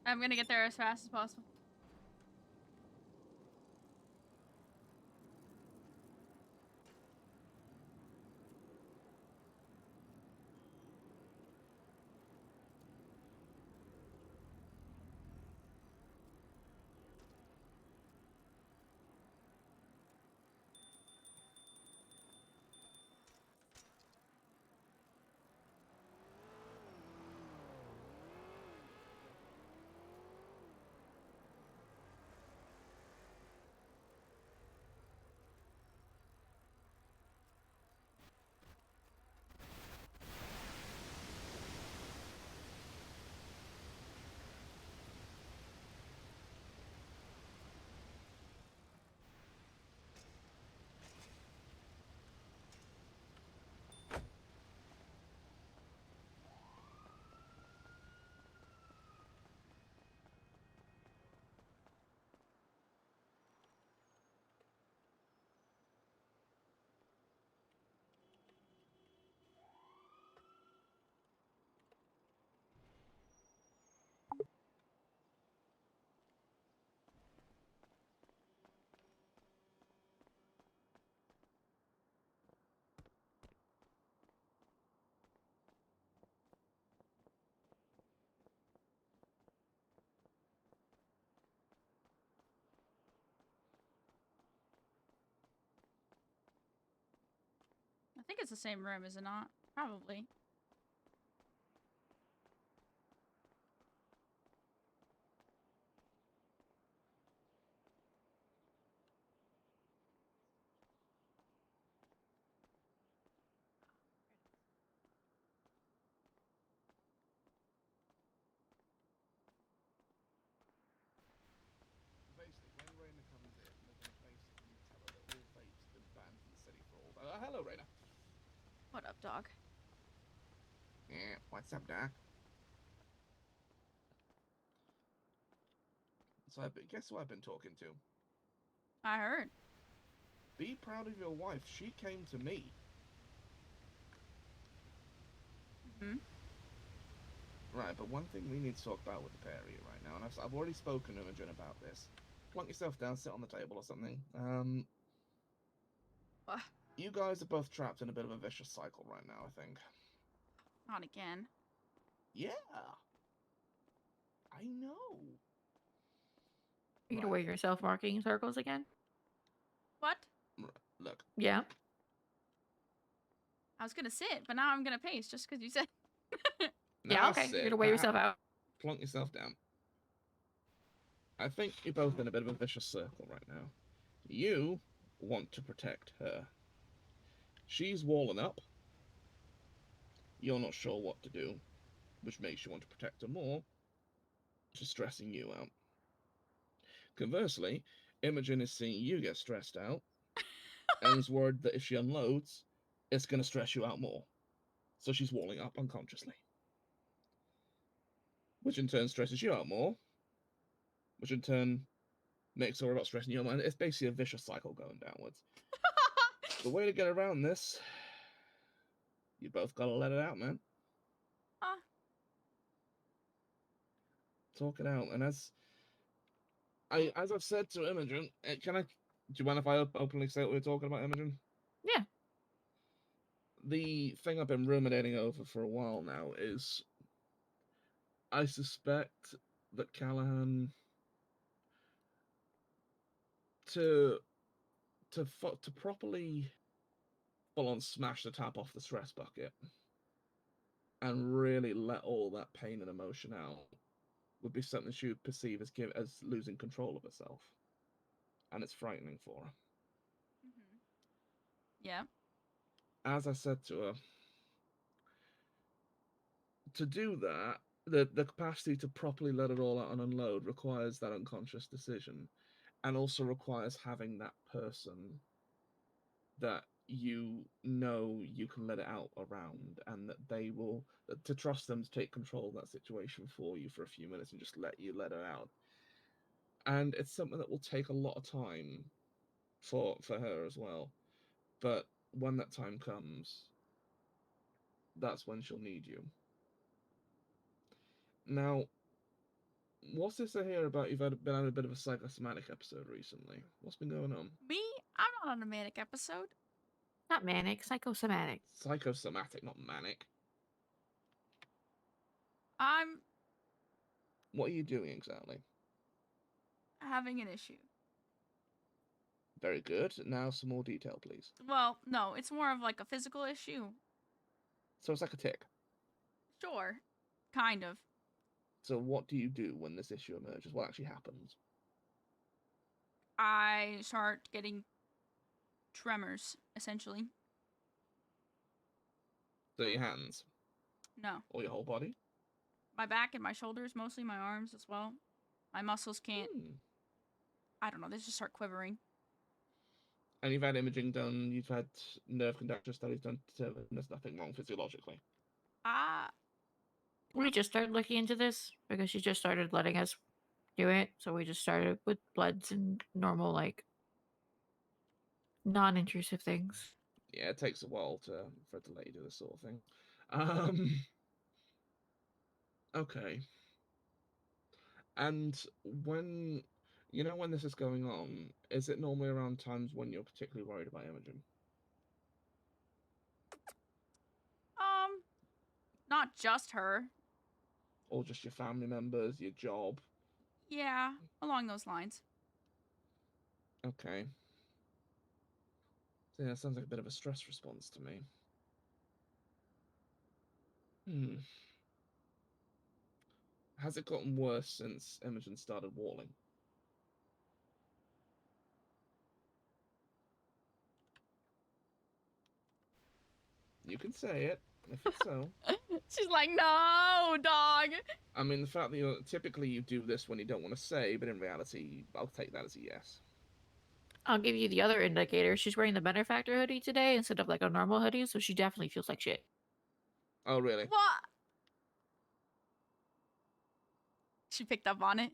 I'm gonna get there as fast as possible. I think it's the same room, is it not? Probably. Basically, when Raina comes in, we're going to basically tell her that all vapes have been banned from the city for all. Hello, Raina. What up, dog? Yeah, what's up, Doc? So, guess who I've been talking to? I heard. Be proud of your wife. She came to me. Hmm. Right, but one thing we need to talk about with the pair of you right now, and I've already spoken to Imogen about this. Plunk yourself down, sit on the table or something. What? You guys are both trapped in a bit of a vicious cycle right now, I think. Not again. Yeah. I know. You gonna Right. wear yourself marking circles again? What? Look. Yeah. I was gonna sit, but now I'm gonna pace just because you said. Yeah, okay. You're gonna wear yourself out. Plunk yourself down. I think you're both in a bit of a vicious circle right now. You want to protect her. She's walling up. You're not sure what to do, which makes you want to protect her more, which is stressing you out. Conversely, Imogen is seeing you get stressed out and is worried that if she unloads, it's going to stress you out more. So she's walling up unconsciously, which in turn stresses you out more, which in turn makes her worry about stressing you out. It's basically a vicious cycle going downwards. The way to get around this, you both got to let it out, man. Talk it out. And as I've said to Imogen, do you mind if I openly say what we're talking about, Imogen? Yeah. The thing I've been ruminating over for a while now is I suspect that Callahan to properly full on smash the tap off the stress bucket and really let all that pain and emotion out would be something she would perceive as losing control of herself, and it's frightening for her. Mm-hmm. Yeah. As I said to her, to do that, the capacity to properly let it all out and unload requires that unconscious decision, and also requires having that person that you know you can let it out around, and that they will, to trust them to take control of that situation for you for a few minutes and just let you let it out. And it's something that will take a lot of time for her as well. But when that time comes, that's when she'll need you. Now, what's this I hear about? You've been on a bit of a psychosomatic episode recently. What's been going on? Me? I'm not on a manic episode. Not manic, psychosomatic. Psychosomatic, not manic. I'm What are you doing exactly? having an issue. Very good. Now some more detail, please. Well, no, it's more of like a physical issue. So it's like a tick. Sure. Kind of. So what do you do when this issue emerges? What actually happens? I start getting tremors, essentially. So your hands No. or your whole body? My back and my shoulders, mostly my arms as well. My muscles can't, I don't know, they just start quivering. And you've had imaging done, you've had nerve conductor studies done to determine there's nothing wrong physiologically. We just started looking into this because she just started letting us do it. So we just started with bloods and normal, like, non-intrusive things. Yeah, it takes a while for it to let you do this sort of thing. Okay. And when when this is going on, is it normally around times when you're particularly worried about Imogen? Not just her. Or just your family members, your job? Yeah, along those lines. Okay. So yeah, it sounds like a bit of a stress response to me. Has it gotten worse since Imogen started walling? You can say it, if it's so. She's like, no, dog. I mean, the fact that typically you do this when you don't want to say, but in reality, I'll take that as a yes. I'll give you the other indicator. She's wearing the Benefactor hoodie today instead of like a normal hoodie, so she definitely feels like shit. Oh, really? What? She picked up on it.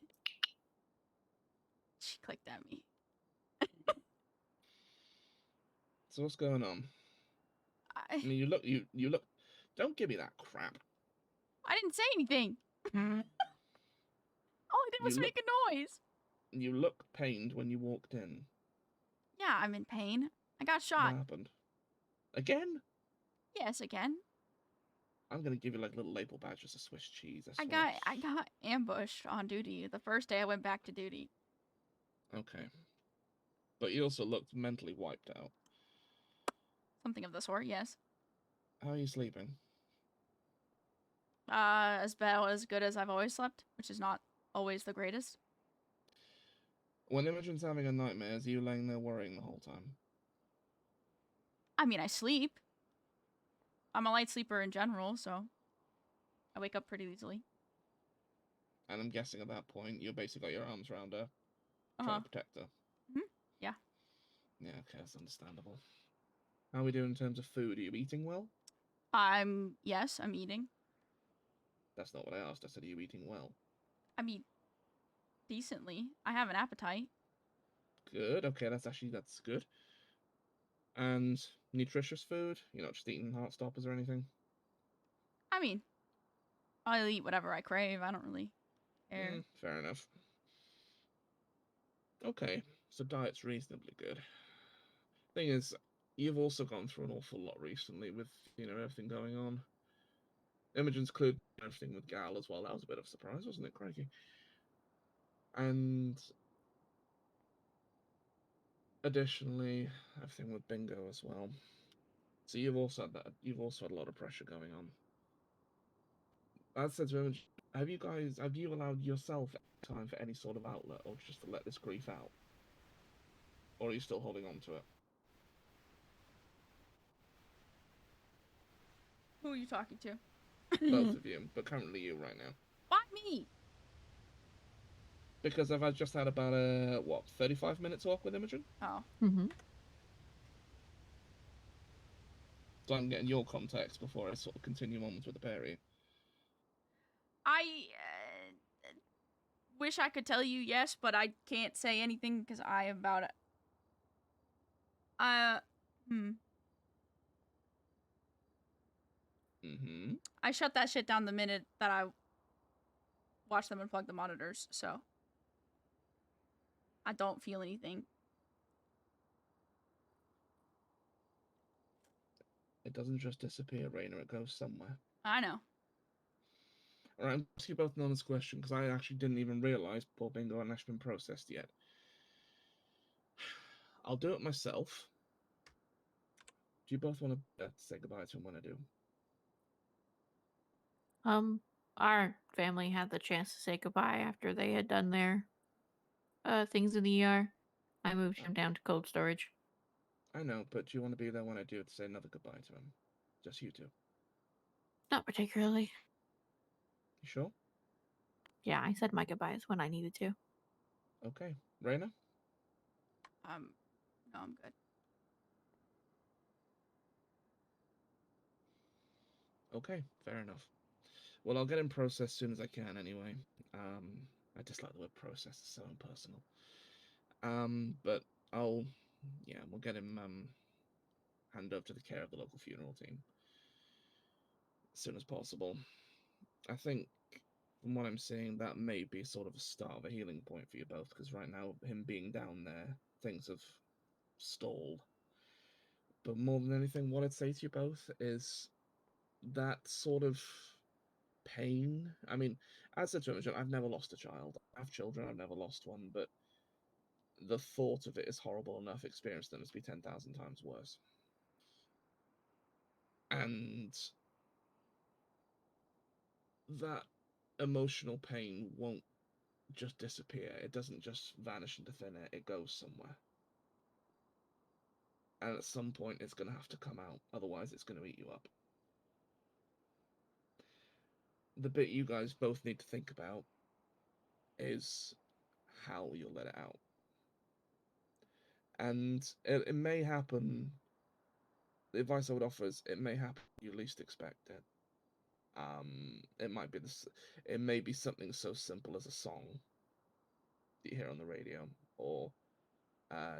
She clicked at me. So what's going on? I mean, you look. Don't give me that crap. I didn't say anything. All I did was make a noise. You look pained when you walked in. Yeah, I'm in pain. I got shot. What happened? Again? Yes, again. I'm gonna give you like a little label badge as a Swiss cheese. I got ambushed on duty the first day I went back to duty. Okay. But you also looked mentally wiped out. Something of the sort, yes. How are you sleeping? As good as I've always slept, which is not always the greatest. When Imogen's having a nightmare, is you laying there worrying the whole time? I mean, I sleep. I'm a light sleeper in general, so I wake up pretty easily. And I'm guessing at that point, you basically got your arms around her, trying to protect her. Yeah. Yeah, okay, that's understandable. How are we doing in terms of food? Are you eating well? Yes, I'm eating. That's not what I asked. I said, are you eating well? I mean, decently. I have an appetite. Good. Okay, that's good. And nutritious food? You're not just eating heart stoppers or anything? I mean, I'll eat whatever I crave. I don't really care. Fair enough. Okay, so diet's reasonably good. Thing is, you've also gone through an awful lot recently with, everything going on. Imogen's cleared everything with Gal as well. That was a bit of a surprise, wasn't it, Craigie? And additionally, everything with Bingo as well. So you've also had that. You've also had a lot of pressure going on. I said to Imogen, have you allowed yourself time for any sort of outlet, or just to let this grief out? Or are you still holding on to it? Who are you talking to? Both of you, but currently you right now. Why me? Because I've just had about 35-minute talk with Imogen? Oh. So I'm getting your context before I sort of continue onwards with the pair of you. I wish I could tell you yes, but I can't say anything because I am about it. I shut that shit down the minute that I watch them unplug the monitors, so I don't feel anything. It doesn't just disappear, Raina. It goes somewhere. I know. All right, I'll ask you both an honest question because I actually didn't even realize poor bingo hadn't actually been processed yet. I'll do it myself. Do you both want to say goodbye to him when I do? Our family had the chance to say goodbye after they had done their things in the ER. I moved him down to cold storage. I know, but do you want to be there when I do to say another goodbye to him? Just you two. Not particularly. You sure? Yeah, I said my goodbyes when I needed to. Okay. Raina? No, I'm good. Okay, fair enough. Well, I'll get him processed as soon as I can anyway. I dislike the word process, it's so impersonal. But we'll get him handed over to the care of the local funeral team as soon as possible. I think, from what I'm seeing, that may be sort of a start of a healing point for you both, because right now, him being down there, things have stalled. But more than anything, what I'd say to you both is that sort of pain. I mean, as I said to Imogen, I've never lost a child. I have children, I've never lost one, but the thought of it is horrible enough. Experience them must be 10,000 times worse. And that emotional pain won't just disappear. It doesn't just vanish into thin air. It goes somewhere. And at some point, it's going to have to come out. Otherwise, it's going to eat you up. The bit you guys both need to think about is how you'll let it out. And it may happen. The advice I would offer is it may happen you least expect it. It might be this. It may be something so simple as a song that you hear on the radio, or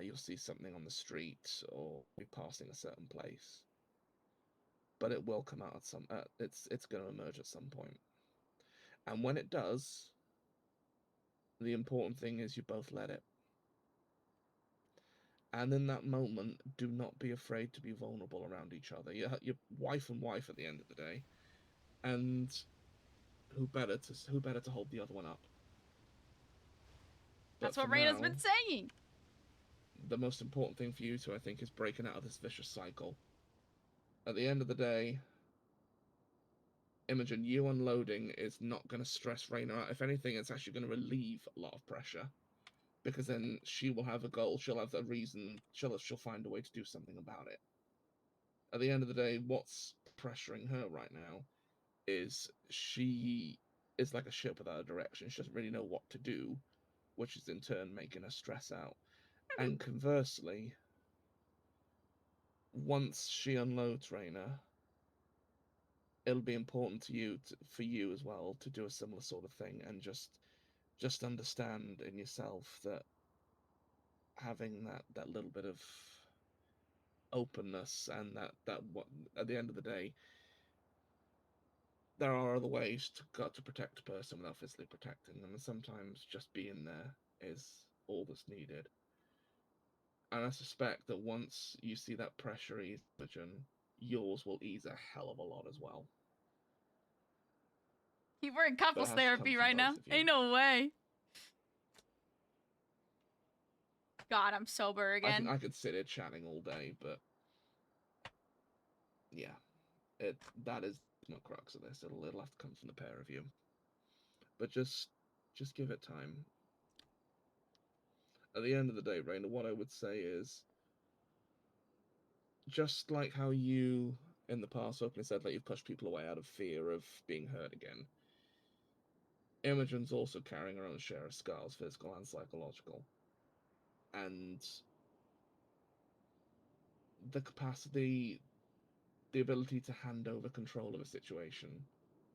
you'll see something on the street, or be passing a certain place. But it will come out at some. It's going to emerge at some point, and when it does, the important thing is you both let it. And in that moment, do not be afraid to be vulnerable around each other. You're wife and wife at the end of the day, and who better to hold the other one up? That's But what for Raina's now, been saying. the most important thing for you two, I think, is breaking out of this vicious cycle. At the end of the day, Imogen, you unloading is not going to stress Raina out. If anything, it's actually going to relieve a lot of pressure, because then she will have a goal. She'll have a reason. She'll find a way to do something about it. At the end of the day, what's pressuring her right now is she is like a ship without a direction. She doesn't really know what to do, which is in turn making her stress out. And conversely, once she unloads Raina, it'll be important for you as well to do a similar sort of thing and just understand in yourself that having that little bit of openness and that what at the end of the day there are other ways to protect a person without physically protecting them, and sometimes just being there is all that's needed. And I suspect that once you see that pressure ease, yours will ease a hell of a lot as well. We're in But it couples has to come therapy from right both now. of you. Ain't no way. God, I'm sober again. I could sit here chatting all day, but yeah, that is the crux of this. It'll have to come from the pair of you. But just give it time. At the end of the day, Raina, what I would say is, just like how you in the past openly said that you've pushed people away out of fear of being hurt again, Imogen's also carrying her own share of scars, physical and psychological. And the capacity, the ability to hand over control of a situation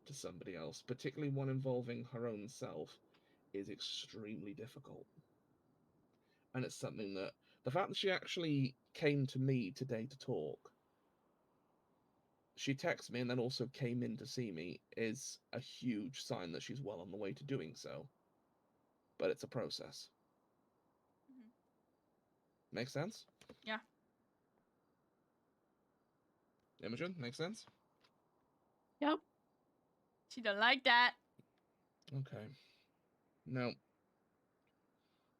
to somebody else, particularly one involving her own self, is extremely difficult. And it's something that the fact that she actually came to me today to talk she texted me and then also came in to see me is a huge sign that she's well on the way to doing so. But it's a process. Mhm. Make sense? Yeah. Imogen, make sense? Yep. She don't like that. Okay. Now,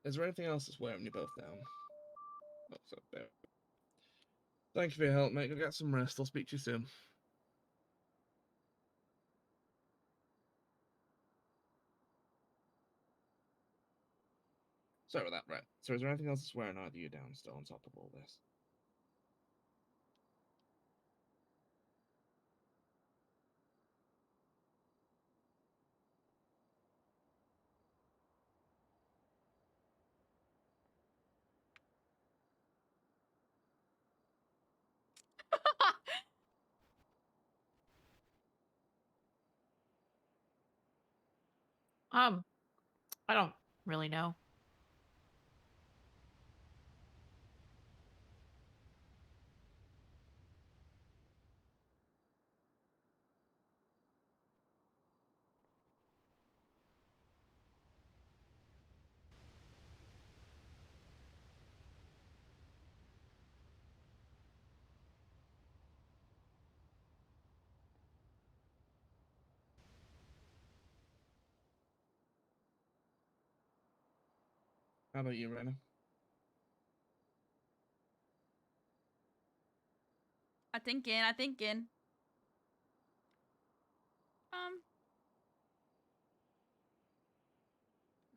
is there anything else that's wearing you both down? Oh, so there. Thank you for your help, mate. Go get some rest. I'll speak to you soon. Sorry about that, right. So is there anything else that's wearing either of you down still on top of all this? I don't really know. How about you, Raina? I thinking.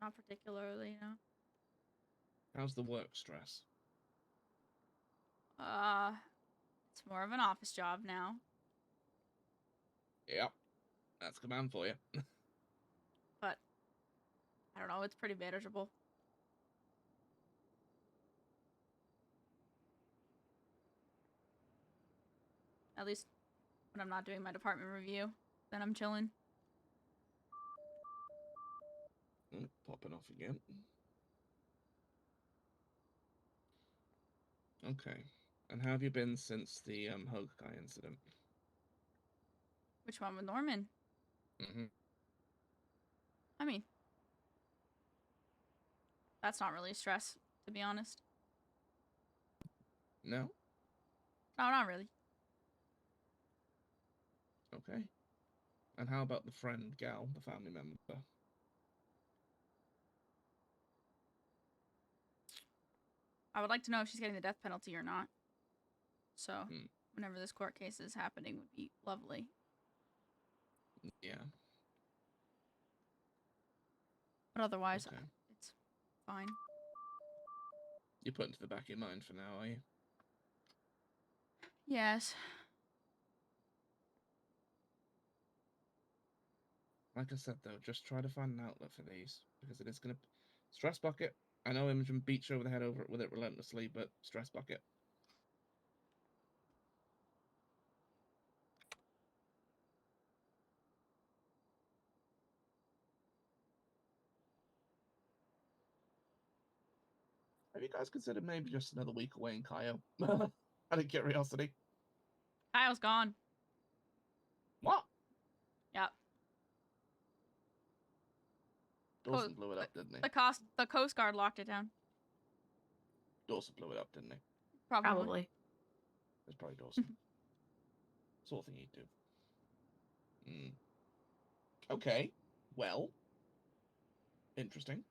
Not particularly, no. How's the work stress? It's more of an office job now. Yep. That's a command for you. But I don't know, it's pretty manageable. At least when I'm not doing my department review, then I'm chilling. Popping off again. Okay. And how have you been since the hug guy incident? Which one with Norman? Mm-hmm. I mean, that's not really stress, to be honest. No? No, not really. Okay. And how about the friend, gal, the family member? I would like to know if she's getting the death penalty or not. So, Hmm. whenever this court case is happening would be lovely. Yeah. But otherwise, Okay. it's fine. You're putting to the back of your mind for now, are you? Yes. Like I said, though, just try to find an outlet for these, because it is going to... Stress bucket. I know Imogen beats you over the head over it with it relentlessly, but stress bucket. Have you guys considered maybe just another week away in Kaio? Out of curiosity. Kyle's gone. What? Yep. Dawson blew it up, didn't he? The Coast Guard locked it down. Dawson blew it up, didn't he? Probably. Probably. It's probably Dawson. Sort of thing he'd do. Okay. Well. Interesting.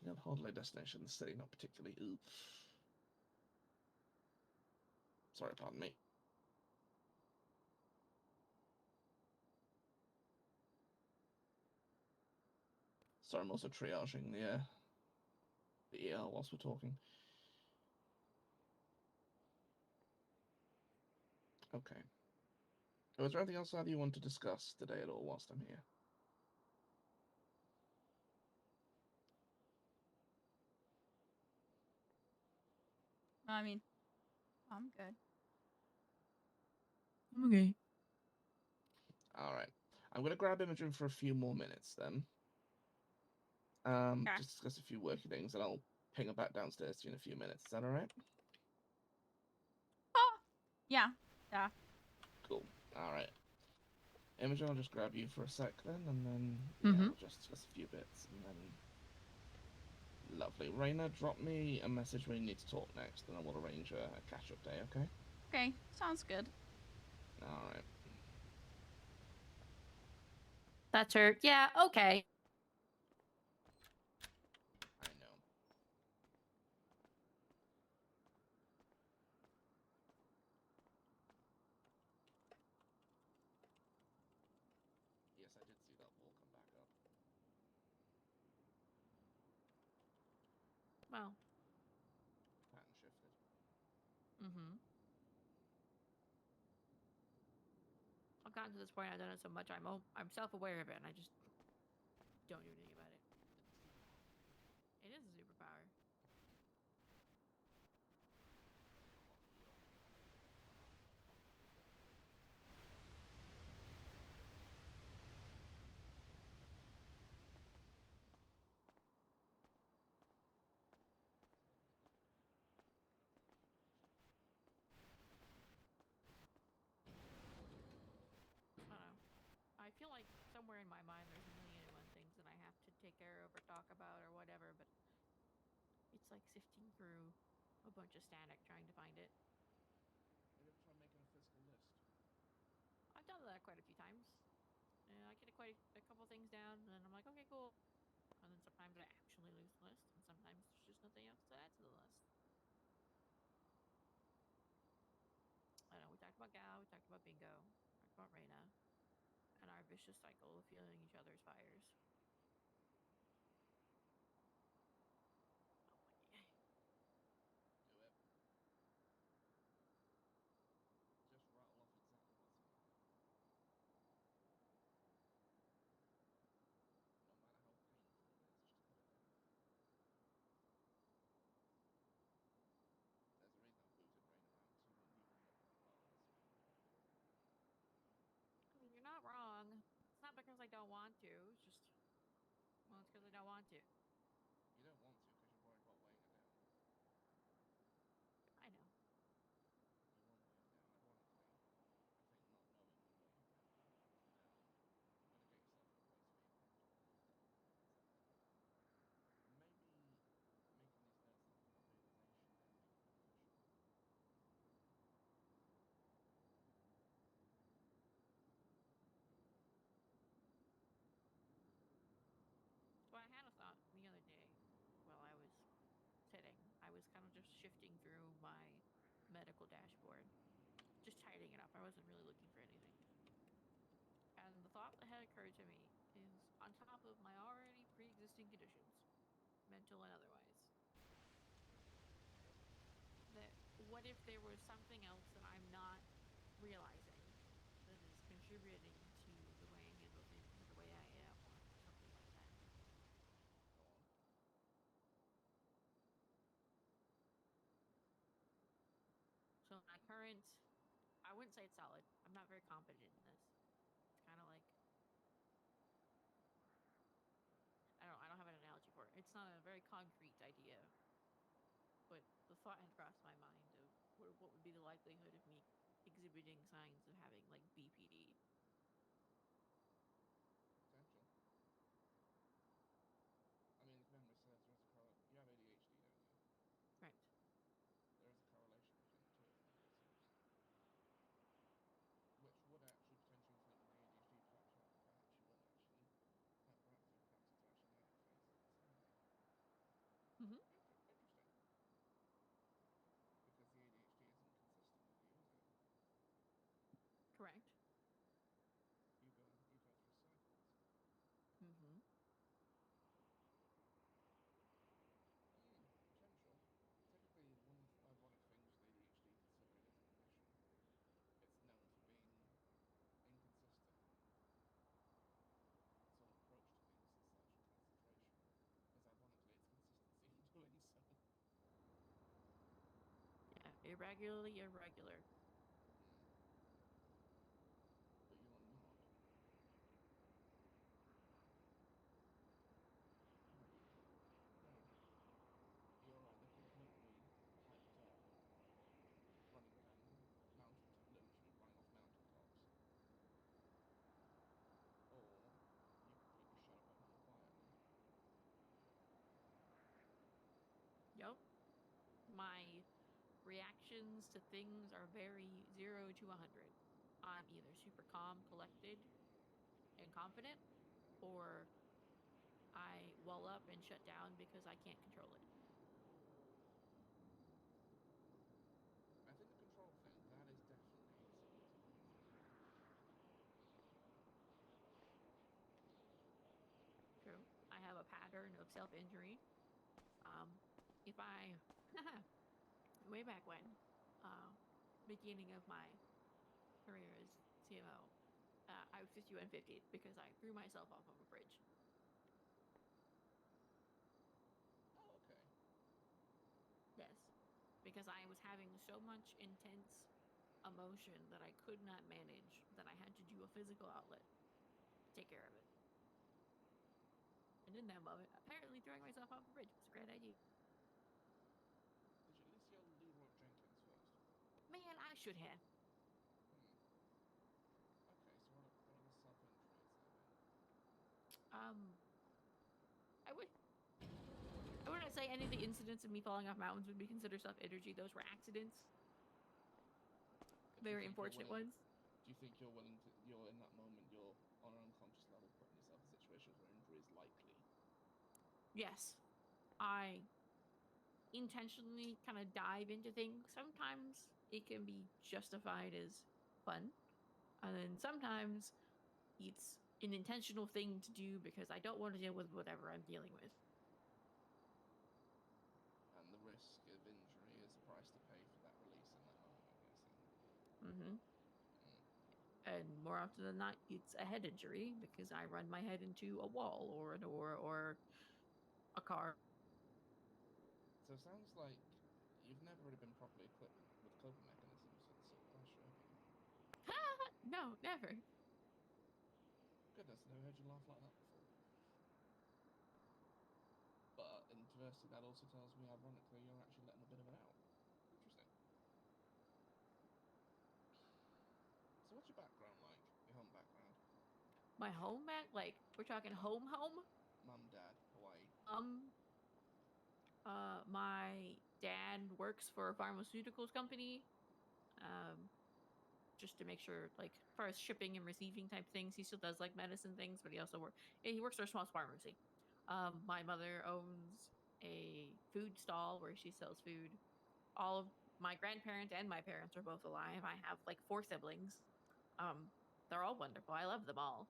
Yeah, the holiday destination in the city, not particularly. Ooh. Sorry, pardon me. Sorry, I'm also triaging the ER whilst we're talking. Okay. Was there anything else either you want to discuss today at all whilst I'm here? I mean, I'm good. Okay. All right. I'm going to grab Imogen for a few more minutes then. Okay. Just discuss a few worky things, and I'll ping her back downstairs to you in a few minutes. Is that all right? Yeah. Yeah. Cool. All right. Imogen, I'll just grab you for a sec then, and then Mhm. we'll just discuss a few bits, and then. Lovely. Raina, drop me a message when you need to talk next, and I will arrange a catch-up day. Okay. Okay. Sounds good. All right. That's her. Yeah, okay. I know. Yes, I did see that wall come back up. Well. Pattern shifted. Mhm. I've gotten to this point. I've done it so much. I'm self-aware of it, and I just don't do anything about it. It is a superpower. I don't know. I feel like somewhere in my mind there's a million and one things that I have to take care of or talk about or whatever, but it's like sifting through a bunch of static trying to find it. Have you ever tried making a physical list? I've done that quite a few times. I get a couple things down, and then I'm like, okay, cool. And then sometimes I actually lose the list, and sometimes there's just nothing else to add to the list. I know we talked about Gal, we talked about Bingo, we talked about Reina, and our vicious cycle of fueling each other's fires. Oh my. Do it. Just rattle off exactly what's in there. No matter how painful it is, just put it down. There's a reason I've booted Raina out, because you wouldn't have done well in this one. I mean, you're not wrong. It's not because I don't want to. It's just, well, it's because I don't want to. You don't want to because you're worried about weighing her down. I know. You won't weigh her down. Ironically, I think not knowing will weigh her down. Now, you've got to get yourself in a place where you're comfortable with that. Maybe making these notes have more of a narration than a confession. So I had a thought the other day while I was sitting. I was kind of just shifting through my medical dashboard, just tidying it up. I wasn't really looking for anything. And the thought that had occurred to me is on top of my already pre existing conditions, mental and otherwise, that what if there was something else that I'm not realizing that is contributing to the way I handle things or the way I am or something like that? Go on. So my current, I wouldn't say it's solid. I'm not very competent in this. It's kind of like, I don't have an analogy for it. It's not a very concrete idea, but the thought had crossed my mind of what would be the likelihood of me exhibiting signs of having like BPD. Potential. I mean, if memory serves, there is a correlation. You have ADHD, don't you? Right. There is a correlation between the two, if memory serves. Which would actually potentially inflate with the ADHD, perhaps you won't actually, perhaps it's actually manifest in some way. Mm-hmm. Interesting. Because the ADHD isn't consistent with you, is it? Correct. You go through cycles. Mm-hmm. Potential. Typically, one of the ironic things with ADHD, considering it's a condition, it's known for being inconsistent. Its own approach to things and such and concentration, because ironically, it's consistency in doing so. Yeah, irregularly irregular. But you're not. You're either completely hyped up, running around, reactions to things are very 0 to 100. I'm either super calm, collected, and confident, or I wall up and shut down because I can't control it. I think the control thing, that is definitely something to work on. True. I have a pattern of self-injury. If I way back when, beginning of my career as CMO, I was 5150 because I threw myself off of a bridge. Oh, okay. Yes, because I was having so much intense emotion that I could not manage that I had to do a physical outlet to take care of it. And in that moment, apparently throwing myself off a bridge was a great idea. Did you at least yell Leroy Jenkins first? Man, I should have. Okay, so what are the self-injuries there then? I wouldn't say any of the incidents of me falling off mountains would be considered self-injury. Those were accidents. Do you Very think you're unfortunate willing- ones. Do you think you're willing to, you're in that moment, you're on an unconscious level putting yourself in situations where injury is likely? Yes. I intentionally kind of dive into things. Sometimes it can be justified as fun. And then sometimes it's an intentional thing to do because I don't want to deal with whatever I'm dealing with. And the risk of injury is the price to pay for that release in that moment, I'm guessing. Mm-hmm. And more often than not, it's a head injury because I run my head into a wall or a door or a car. So it sounds like you've never really been properly equipped with coping mechanisms for this sort of pressure, have you? No, never. Goodness, I never heard you laugh like that before. But inversely, that also tells me, ironically, you're actually letting a bit of it out. Interesting. So what's your background like? Your home background? My home back, like, we're talking home? Mum, dad, Hawaii. My dad works for a pharmaceuticals company. Just to make sure, like, as far as shipping and receiving type things, he still does like medicine things, but he also he works for a small pharmacy. My mother owns a food stall where she sells food. All of my grandparents and my parents are both alive. I have like 4 siblings. They're all wonderful. I love them all.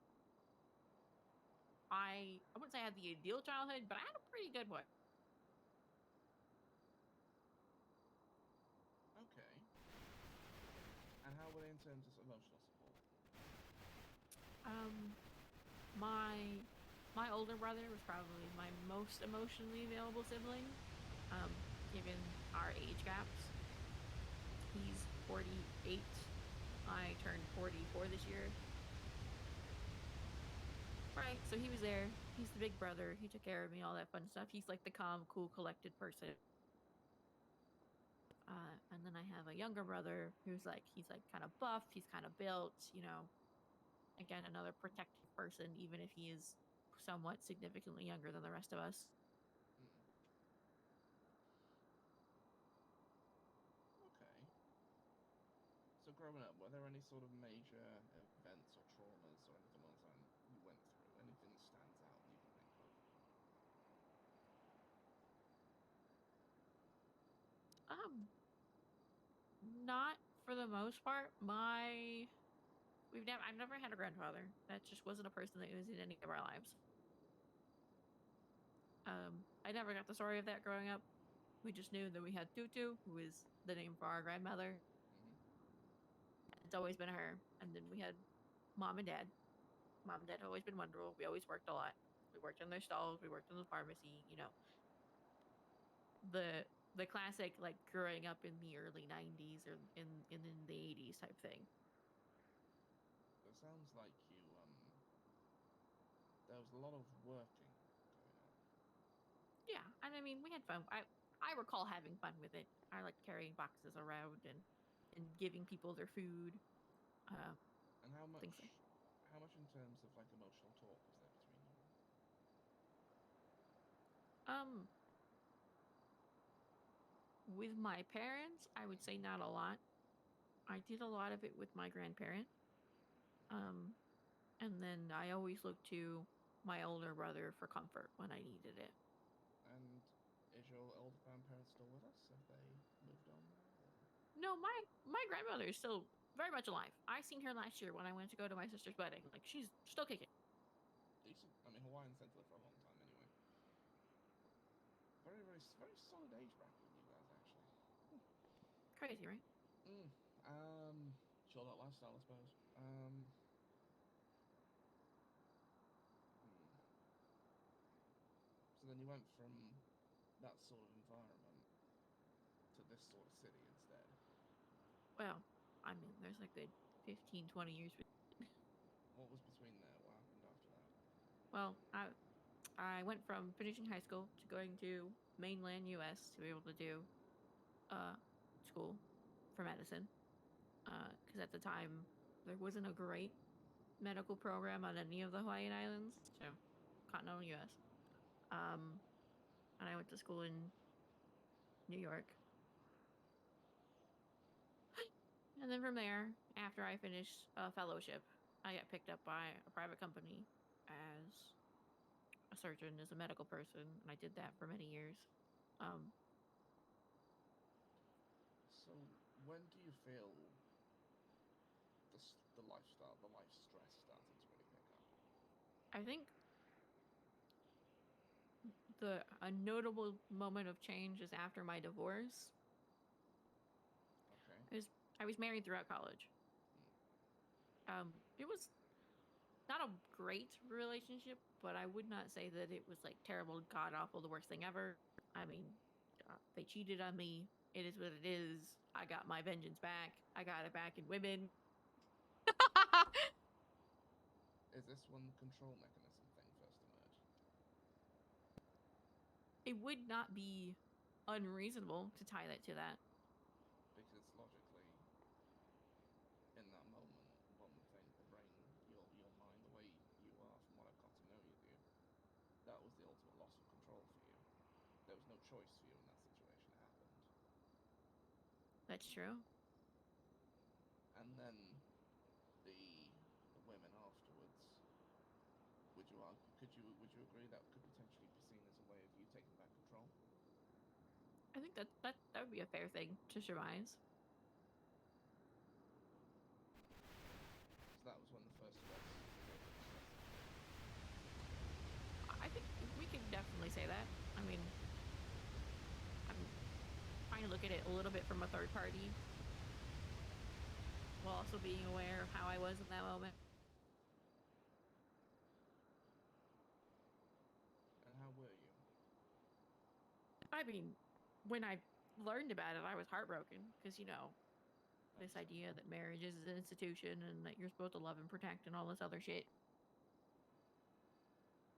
I wouldn't say I had the ideal childhood, but I had a pretty good one. Okay. And how were they in terms of emotional support? My older brother was probably my most emotionally available sibling, given our age gaps. He's 48. I turned 44 this year. Right, so he was there. He's the big brother. He took care of me, all that fun stuff. He's like the calm, cool, collected person. And then I have a younger brother who's like, he's like kind of buff. He's kind of built, you know, again, another protective person, even if he is somewhat significantly younger than the rest of us. Okay. So growing up, were there any sort of major events or traumas or anything like that you went through? Anything that stands out that you can think of? Not for the most part. I've never had a grandfather. That just wasn't a person that was in any of our lives. I never got the story of that growing up. We just knew that we had Tutu, who is the name for our grandmother. It's always been her. And then we had mom and dad. Mom and dad have always been wonderful. We always worked a lot. We worked in their stalls. We worked in the pharmacy. You know, the classic like growing up in the early 90s or in the 80s type thing. It sounds like you there was a lot of working going on. Yeah, and I mean we had fun. I recall having fun with it. I liked carrying boxes around and giving people their food. And how much Things like in terms of like emotional talk was there between you? With my parents, I would say not a lot. I did a lot of it with my grandparent. And then I always looked to my older brother for comfort when I needed it. And is your older grandparents still with us? Have they moved on now? Or? No, my grandmother is still very much alive. I seen her last year when I went to go to my sister's wedding. Like, she's still kicking. Decent. I mean, Hawaiians tend to live for a long time anyway. Very, very, very solid age bracket with you guys, actually. Crazy, right? Chill out lifestyle, I suppose. So then you went from that sort of environment to this sort of city instead. Well, I mean, there's like good 15, 20 years. What was between there? What happened after that? Well, I went from finishing high school to going to mainland U.S. to be able to do school for medicine. Because at the time, there wasn't a great medical program on any of the Hawaiian Islands, so continental U.S. And I went to school in New York. And then from there, after I finished a fellowship, I got picked up by a private company as a surgeon, as a medical person, and I did that for many years. So when do you feel the lifestyle, the life stress starting to really pick up? I think a notable moment of change is after my divorce. Okay. I was married throughout college. It was not a great relationship, but I would not say that it was like terrible, god awful, the worst thing ever. I mean, they cheated on me. It is what it is. I got my vengeance back. I got it back in women. Is this when the control mechanism thing first emerged? It would not be unreasonable to tie that to that. Because logically, in that moment, one would think the brain, your mind, the way you are, from what I've got to know you, dude, that was the ultimate loss of control for you. There was no choice for you in that situation. It happened. That's true. And then the women afterwards. Would you agree that could potentially be seen as a way of you taking back control? I think that would be a fair thing to surmise. So that was when the first stress. I think we could definitely say that. I mean, I'm trying to look at it a little bit from a third party, while also being aware of how I was in that moment. And how were you? I mean, when I learned about it, I was heartbroken because, you know, this idea that marriage is an institution and that you're supposed to love and protect and all this other shit.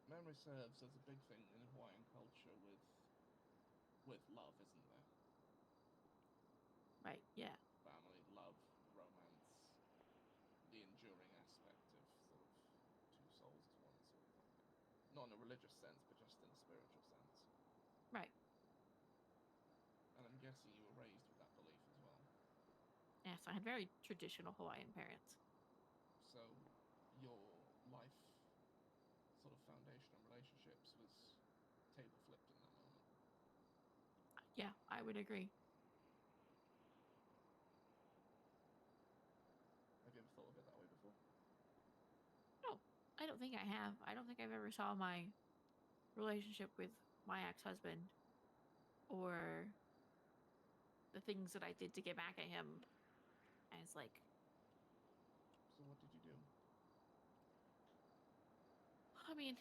Memory serves, there's a big thing in Hawaiian culture with love, isn't there? Right, yeah. Family, love, romance, the enduring aspect of sort of two souls as one sort of thing. Not in a religious sense, but just in a spiritual sense. Right. And I'm guessing you were raised with that belief as well. Yes, I had very traditional Hawaiian parents. So your life sort of foundation and relationships was table flipped in that moment. Yeah, I would agree. Have you ever thought of it that way before? No, I don't think I have. I don't think I've ever saw my relationship with my ex-husband or the things that I did to get back at him as like. So what did you do? I mean,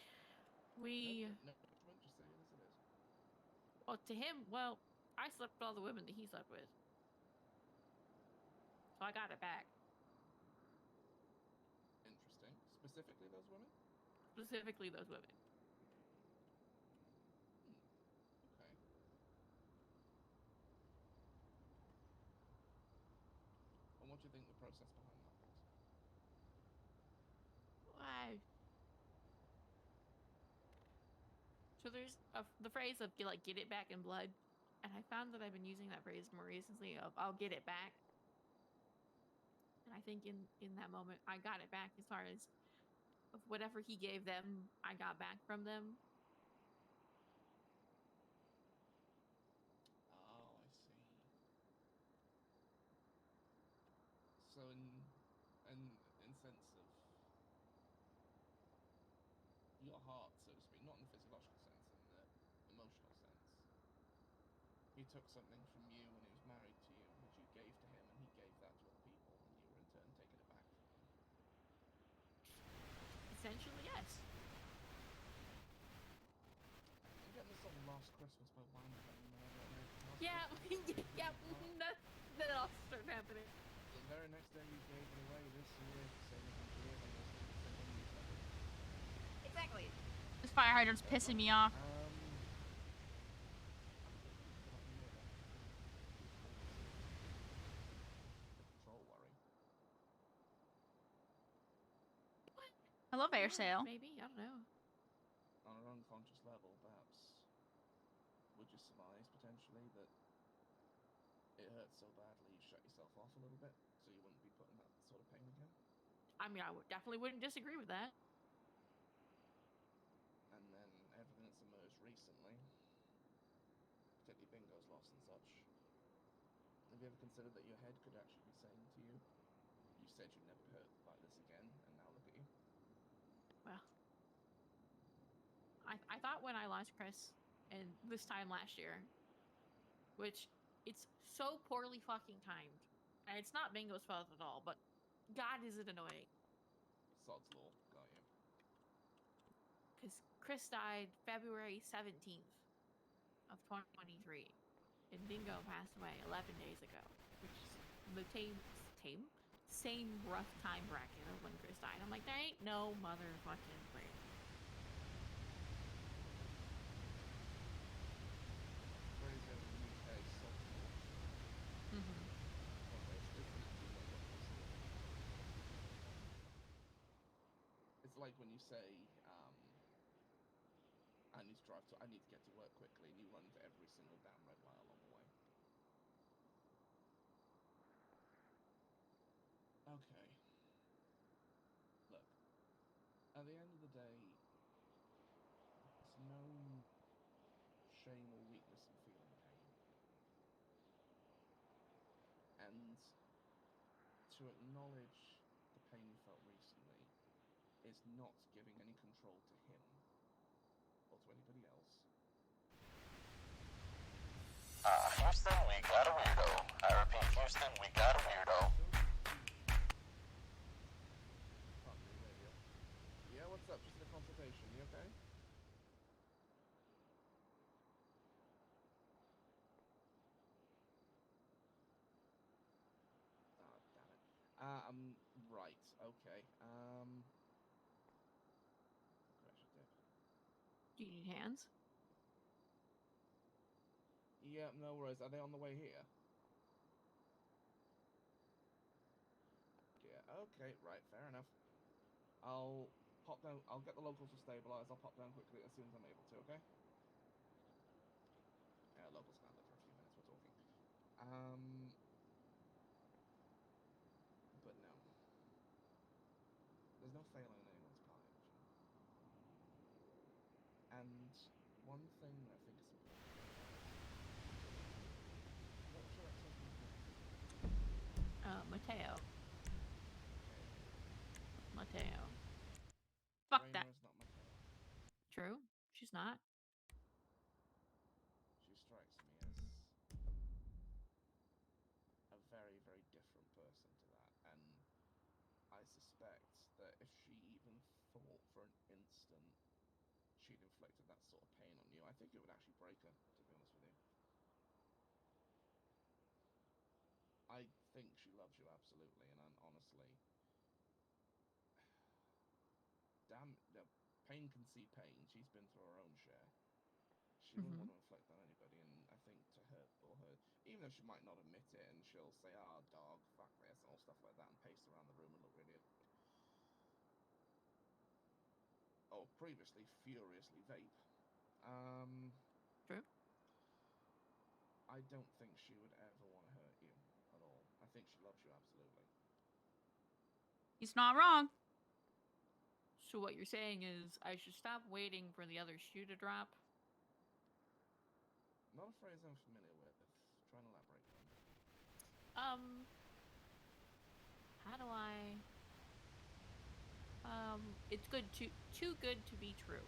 we. No judgment, just say it as it is. Well, to him, well, I slept with all the women that he slept with, so I got it back. Interesting. Specifically those women? Specifically, those women. Okay. And what do you think the process behind that was? Why? So there's the phrase of like get it back in blood. And I found that I've been using that phrase more recently of I'll get it back. And I think in that moment I got it back as far as of whatever he gave them, I got back from them. Oh, I see. So in sense of your heart, so to speak, not in the physiological sense, in the emotional sense. He took something from you when he was married to you, which you gave to him, and he gave that to other people, and you were in turn taking it back from them. Essentially, yes. I'm getting this song Last Christmas by Wham playing in my head. Yeah, yeah, that all started happening. The very next day you gave it away this year, same as you did, and this is the same as ever. Exactly. This fire hydrant's pissing me off. Control worry. What? I love air Yeah, sail. maybe, I don't know. On an unconscious level, perhaps, would you surmise potentially that it hurts so badly you shut yourself off a little bit, so you wouldn't be putting that sort of pain again? I mean, I definitely wouldn't disagree with that. And then everything that's emerged recently, particularly Bingo's loss and such, have you ever considered that your head could actually be saying to you, you said you'd never hurt like this again, and now look at you? Well, I thought when I lost Chris, and this time last year, which it's so poorly fucking timed, and it's not Bingo's fault at all, but God is it annoying. Sod's law, got you. Because Chris died February 17th of 2023, and Bingo passed away 11 days ago, which is the same rough time bracket of when Chris died. I'm like, there ain't no motherfucking way. Crazy over the UK, sod's law. Mm-hmm. It's like when you say, I need to get to work quickly, and you run into every single damn red light along the way. Okay. Look, at the end of the day, it's no shame or weakness in feeling pain. And to acknowledge the pain you felt recently is not giving any control to him or to anybody else. Houston, we got a weirdo. I repeat, Houston, we got a weirdo. Fuck me, radio. Yeah, what's up? Just in a consultation. You okay? Oh, damn it. Right. Okay. Crash a dip. Do you need hands? Yeah, no worries. Are they on the way here? Yeah, okay, right, fair enough. I'll pop down, I'll get the locals to stabilize, I'll pop down quickly as soon as I'm able to, okay? Yeah, locals can't live for a few minutes, we're talking. But no. There's no failing on anyone's part, Imogen. And one thing I think is important. What's your ex-husband's name? Mateo. Okay. Mateo. Fuck Raina that. is not Mateo. True. She's not. She strikes me as a very, very different person to that, and I suspect that if she even thought for an instant she'd inflicted that sort of pain on you, I think it would actually break her, to be honest with you. I think she loves you absolutely, and honestly, damn, pain can see pain. She's been through her own share. She wouldn't want to inflict on anybody, and I think to her, even though she might not admit it, and she'll say, "Ah, dog, fuck this," and all stuff like that, and pace around the room and look really, previously furiously vape. True. I don't think she would ever want to hurt you at all. I think she loves you absolutely. He's not wrong. So what you're saying is I should stop waiting for the other shoe to drop? Not a phrase I'm familiar with. Try and elaborate on it. How do I? It's too good to be true.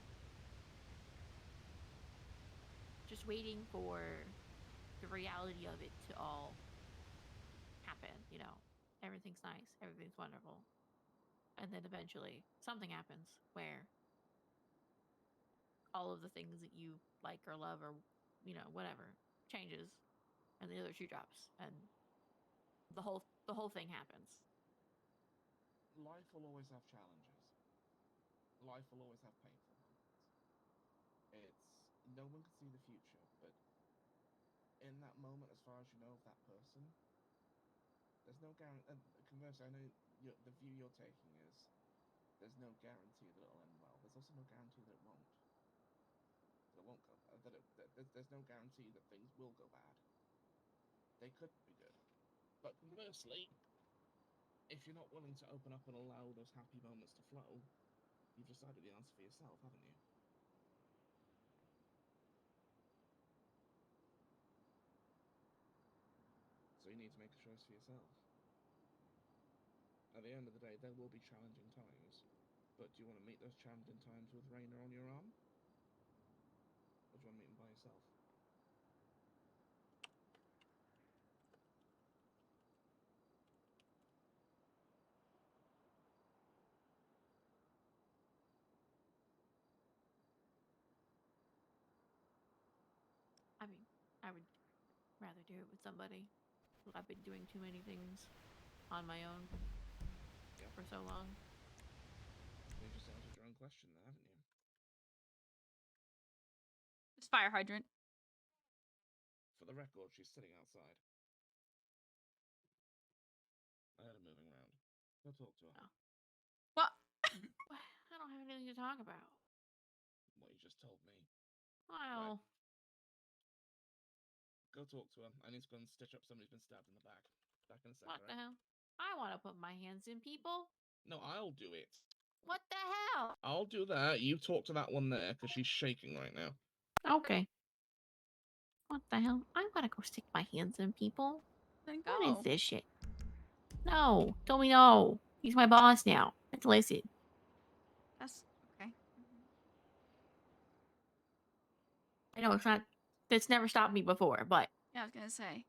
Just waiting for the reality of it to all happen, you know. Everything's nice, everything's wonderful. And then eventually something happens where all of the things that you like or love or, you know, whatever changes and the other shoe drops and the whole thing happens. Life will always have challenges. Life will always have painful moments. It's no one can see the future, but in that moment, as far as you know of that person, there's no guarantee. And conversely, I know the view you're taking is there's no guarantee that it'll end well. There's also no guarantee that it won't. That it won't go. There's no guarantee that things will go bad. They could be good, but conversely, if you're not willing to open up and allow those happy moments to flow, you've decided the answer for yourself, haven't you? So you need to make a choice for yourself. At the end of the day, there will be challenging times, but do you want to meet those challenging times with Raina on your arm? Or do you want to meet them by yourself? I mean, I would rather do it with somebody. I've been doing too many things on my own for so long. You just answered your own question there, haven't you? It's fire hydrant. For the record, she's sitting outside. I heard her moving around. Go talk to her. Oh. What? I don't have anything to talk about. What you just told me. Well, Go talk to her. I need to go and stitch up somebody who's been stabbed in the back. Back in a second, what the right? hell? I want to put my hands in people. No, I'll do it. What the hell? I'll do that. You talk to that one there, because she's shaking right now. Okay. What the hell? I'm gonna go stick my hands in people. Then What is go. this shit? No, tell me no. He's my boss now. Let's listen. That's okay. I know it's not. That's never stopped me before, but Yeah, I was gonna say.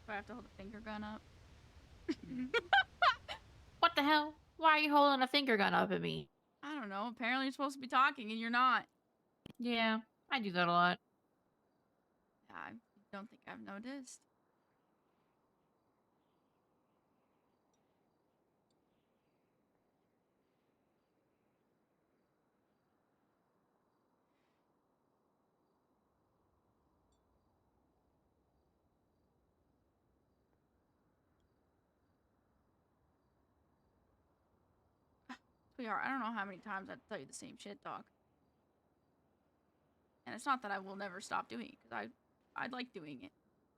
Do I have to hold a finger gun up? What the hell? Why are you holding a finger gun up at me? I don't know. Apparently you're supposed to be talking and you're not. Yeah, I do that a lot. I don't think I've noticed. Sweetheart, I don't know how many times I have to tell you the same shit, dog. And it's not that I will never stop doing it, because I like doing it.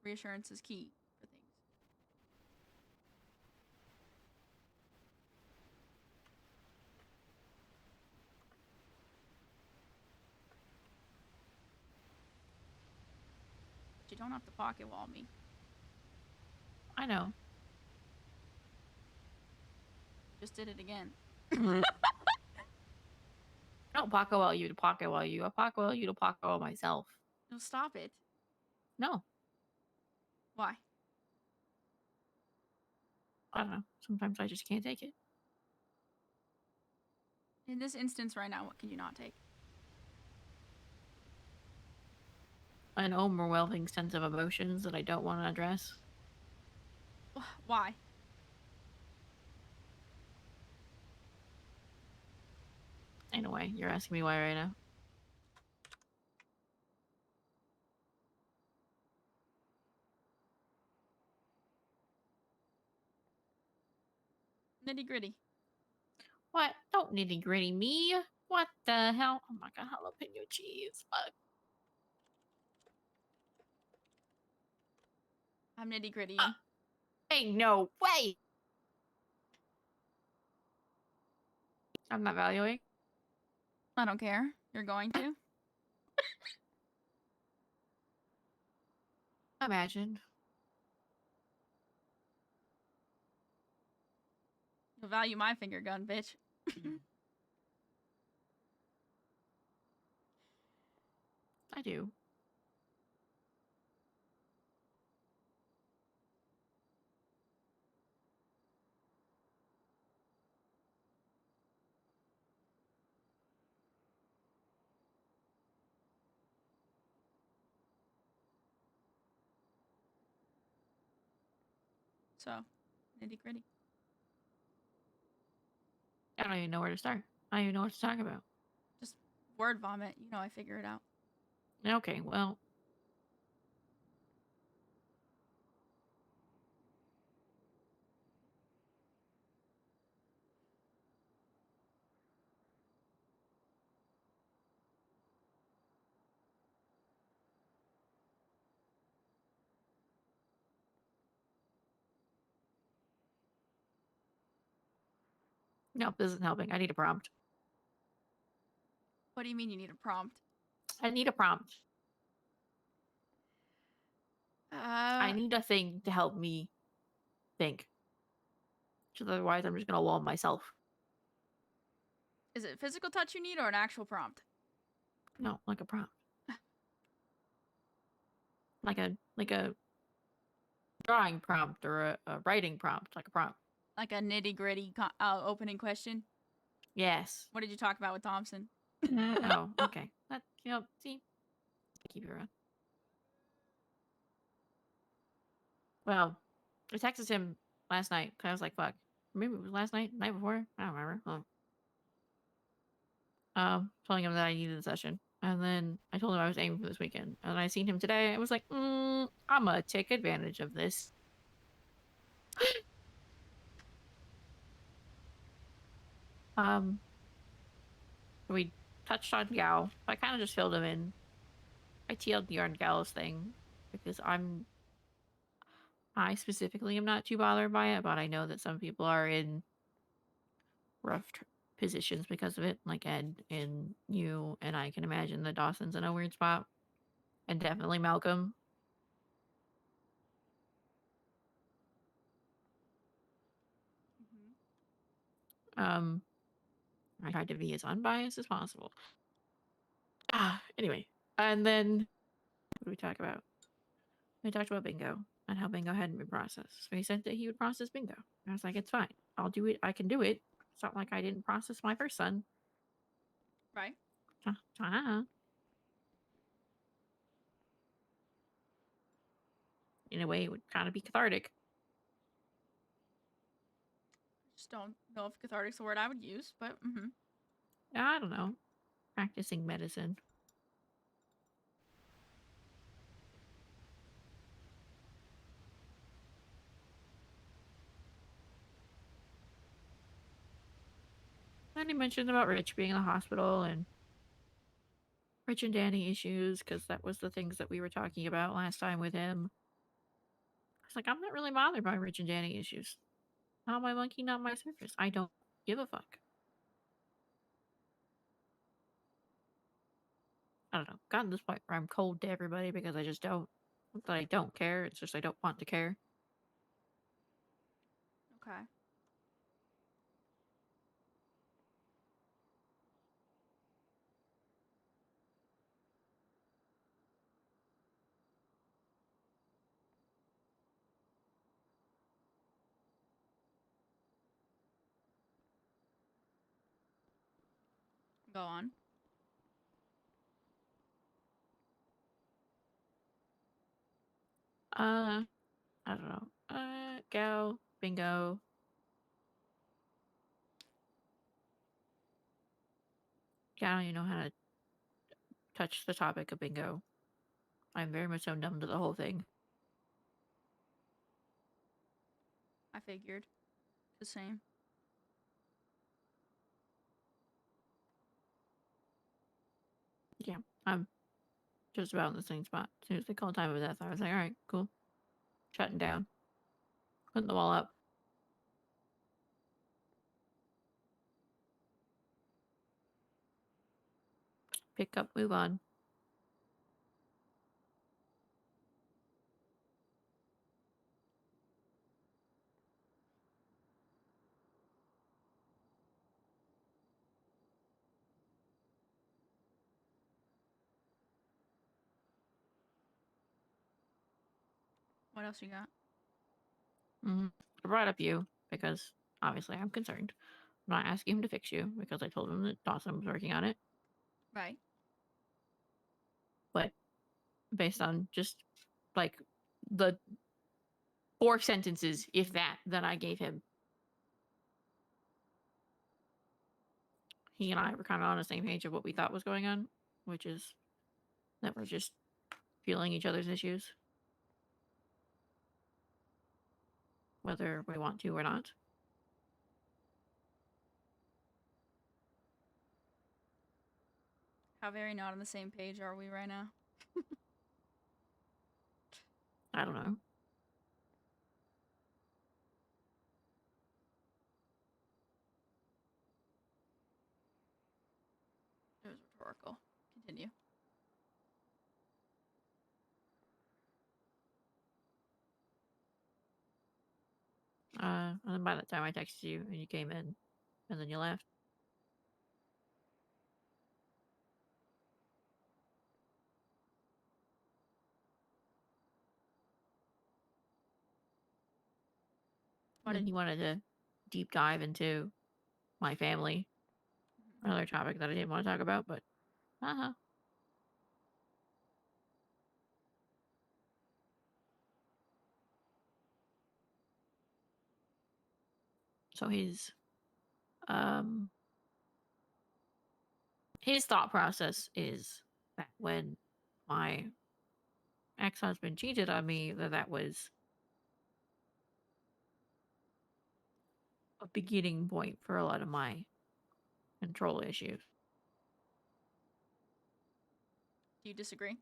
Reassurance is key for things. But you don't have to pocket wall me. I know. Just did it again. I don't pocket well you to pocket well you. I pocket well you to pocket well myself. No, stop it. No, Why? I don't know. Sometimes I just can't take it. In this instance right now, what can you not take? An overwhelming sense of emotions that I don't want to address. Why? Anyway, you're asking me why right now. Nitty gritty. What? Don't nitty gritty me. What the hell? Oh my god, jalapeno cheese. Fuck. I'm nitty gritty. Hey, no way. I'm not valuing. I don't care. You're going to? Imagine. You'll value my finger gun, bitch. I do. So, nitty gritty. I don't even know where to start. I don't even know what to talk about. Just word vomit. You know I figure it out. Okay, well. Nope, this isn't helping. I need a prompt. What do you mean you need a prompt? I need a prompt. I Uh, need a thing to help me think. Because otherwise, I'm just going to wall myself. is it physical touch you need or an actual prompt? No, like a prompt. like a drawing prompt or a writing prompt, like a prompt. Like a nitty gritty opening question? Yes. What did you talk about with Thompson? Oh, okay. That, see, keep it around. Well, I texted him last night because I was like, fuck. Maybe it was last night, night before. I don't remember. Telling him that I needed a session. And then I told him I was aiming for this weekend. And I seen him today. I was like, I'm gonna take advantage of this. We touched on Gal. I kind of just filled him in. I TL'd on Gal's thing because I specifically am not too bothered by it, but I know that some people are in rough positions because of it, like Ed and you, and I can imagine the Dawson's in a weird spot, and definitely Malcolm. I tried to be as unbiased as possible. Anyway, and then what did we talk about? We talked about bingo. and how bingo hadn't been processed. So he said that he would process bingo. And I was like, it's fine. I'll do it. I can do it. It's not like I didn't process my first son. Right. In a way, it would kind of be cathartic. Just don't know if cathartic's the word I would use, but I don't know. Practicing medicine. And he mentioned about Rich being in the hospital and Rich and Danny issues, because that was the things that we were talking about last time with him. I was like, I'm not really bothered by Rich and Danny issues. Not my monkey, not my circus. I don't give a fuck. I don't know. Gotten to this point where I'm cold to everybody because I just don't. Not that I don't care. It's just I don't want to care. okay. Go on. I don't know. Go, bingo. Yeah, I don't even know how to touch the topic of bingo. I'm very much so numb to the whole thing. I figured. The same. Yeah, I'm just about in the same spot. As soon as they called time of death, I was like, all right, cool. Shutting down. Putting the wall up. Pick up, move on. What else you got? I brought up you because obviously I'm concerned. I'm not asking him to fix you because I told him that Dawson was working on it. Right. But based on just like the 4 sentences, if that I gave him, he and I were kind of on the same page of what we thought was going on, which is that we're just feeling each other's issues, whether we want to or not. How very not on the same page are we right now? I don't know. It was rhetorical. Continue. And then by that time I texted you and you came in and then you left. What And then did he wanted to deep dive into my family, another topic that I didn't want to talk about, but so his thought process is that when my ex-husband cheated on me, that was a beginning point for a lot of my control issues. do you disagree?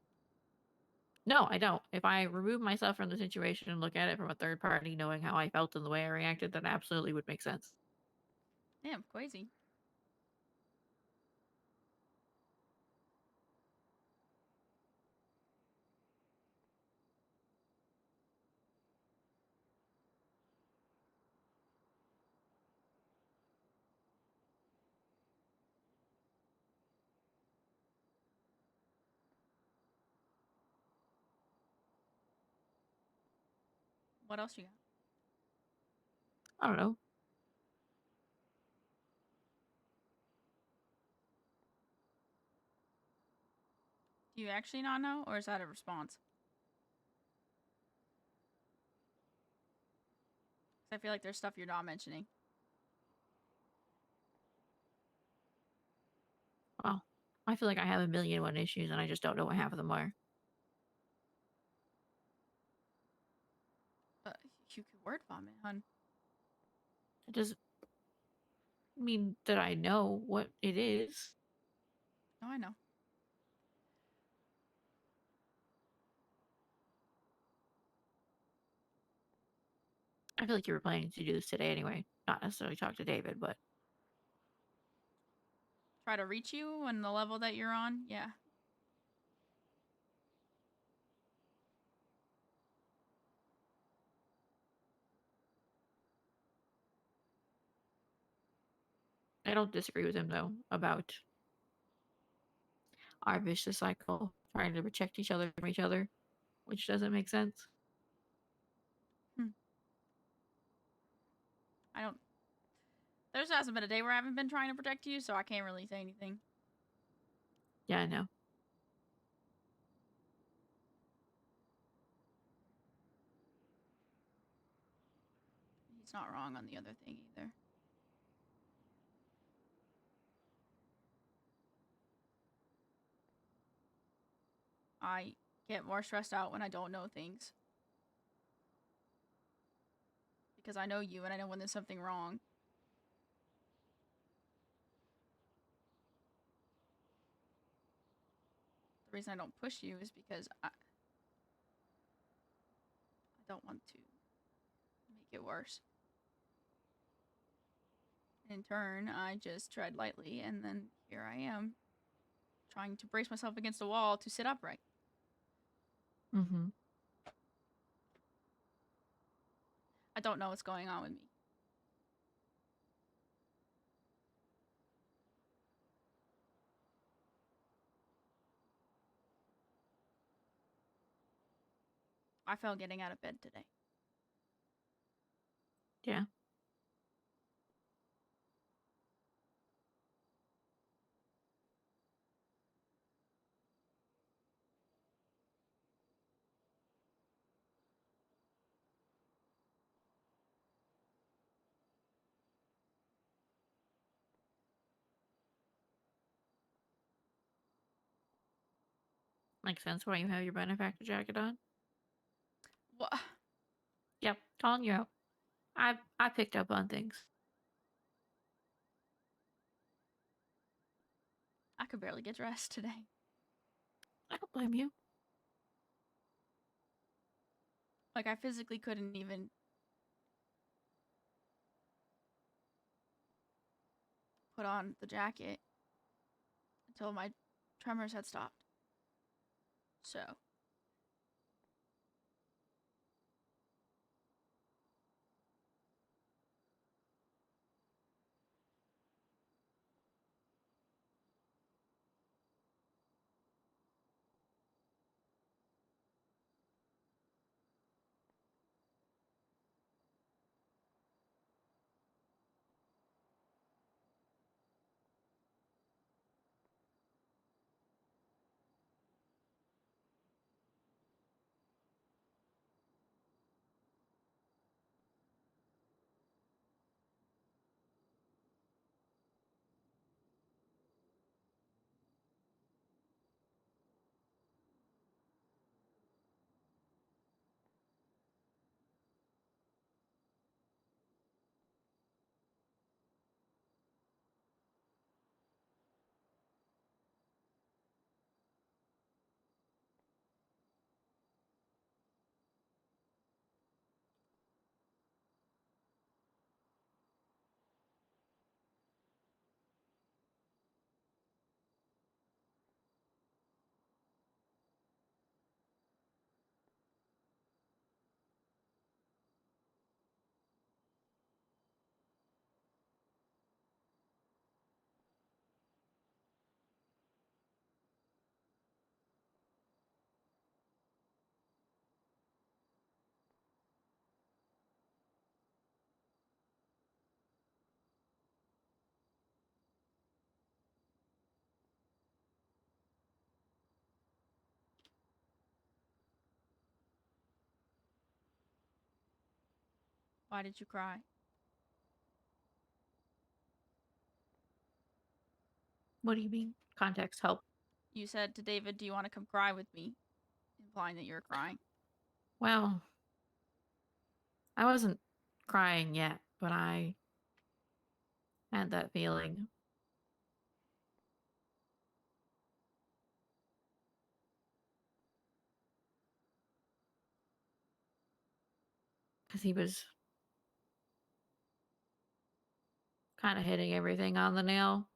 No, I don't. If I remove myself from the situation and look at it from a third party, knowing how I felt and the way I reacted, that absolutely would make sense. Damn, crazy. What else you got? I don't know. Do you actually not know, or is that a response? 'Cause I feel like there's stuff you're not mentioning. Well, I feel like I have a million and one issues, and I just don't know what half of them are. You could word vomit, hun. It doesn't mean that I know what it is. No, I know. I feel like you were planning to do this today anyway. Not necessarily talk to David, but Try to reach you on the level that you're on? Yeah. I don't disagree with him though about our vicious cycle, trying to protect each other from each other, which doesn't make sense. I don't. There hasn't been a day where I haven't been trying to protect you, so I can't really say anything. Yeah, I know. He's not wrong on the other thing either. I get more stressed out when I don't know things. Because I know you and I know when there's something wrong. The reason I don't push you is because I don't want to make it worse. In turn, I just tread lightly, and then here I am, trying to brace myself against a wall to sit upright. Mm-hmm. I don't know what's going on with me. I felt getting out of bed today. Yeah. Makes sense why you have your benefactor jacket on. What? Yep, calling you out. I picked up on things. I could barely get dressed today. I don't blame you. Like, I physically couldn't even put on the jacket until my tremors had stopped. So, Why did you cry? What do you mean? Context help. You said to David, "Do you want to come cry with me?" Implying that you were crying. Well, I wasn't crying yet, but I had that feeling. Because he was kind of hitting everything on the nail.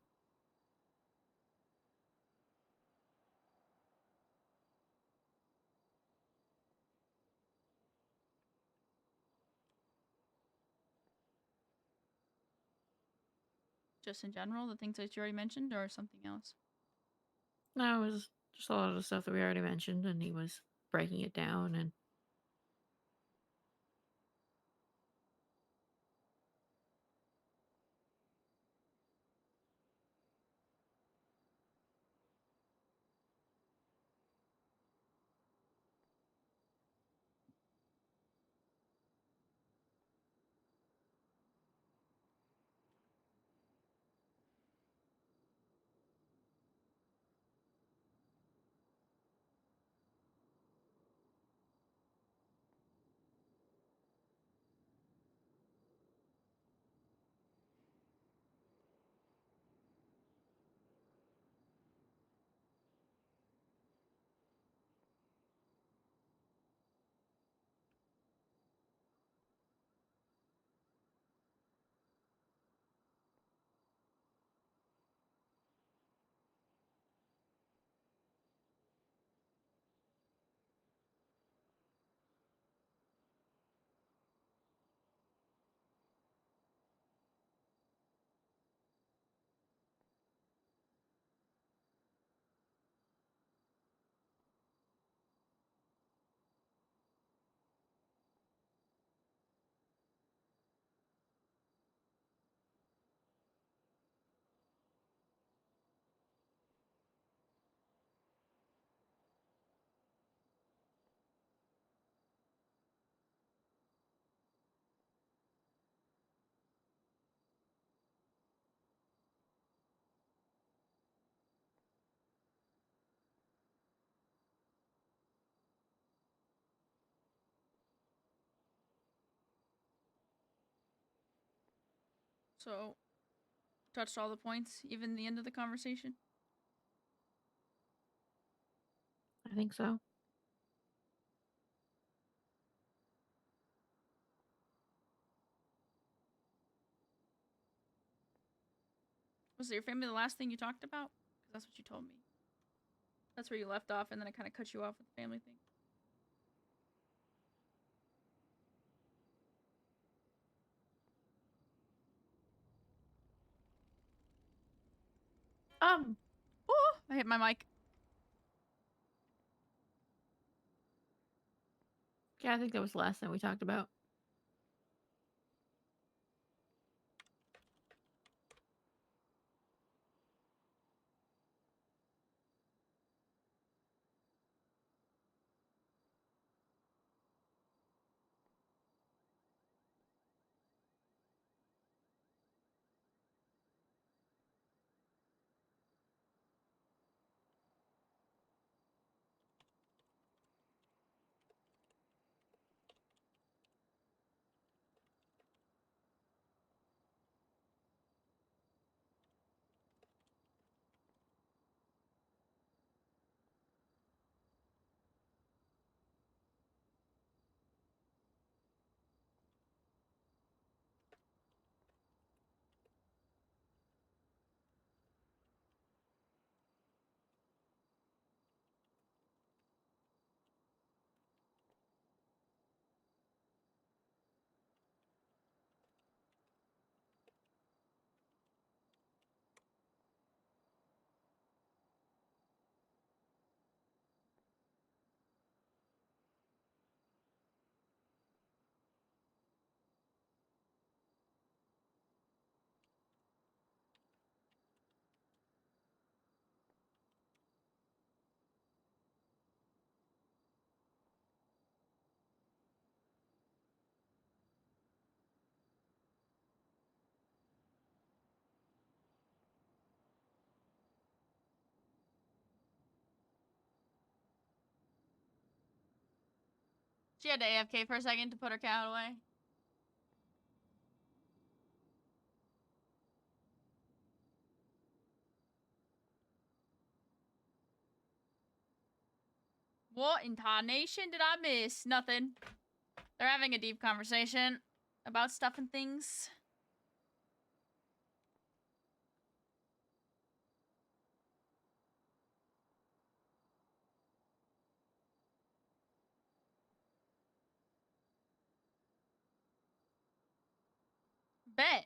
Just in general, the things that you already mentioned, or something else? No, it was just a lot of the stuff that we already mentioned, and he was breaking it down. And So, touched all the points, even the end of the conversation? I think so. Was your family the last thing you talked about? Because that's what you told me. That's where you left off, and then I kind of cut you off with the family thing. Oh, I hit my mic. Yeah, I think that was the last thing we talked about. She had to AFK for a second to put her cat away. What intonation did I miss? Nothing. They're having a deep conversation about stuff and things. Bet.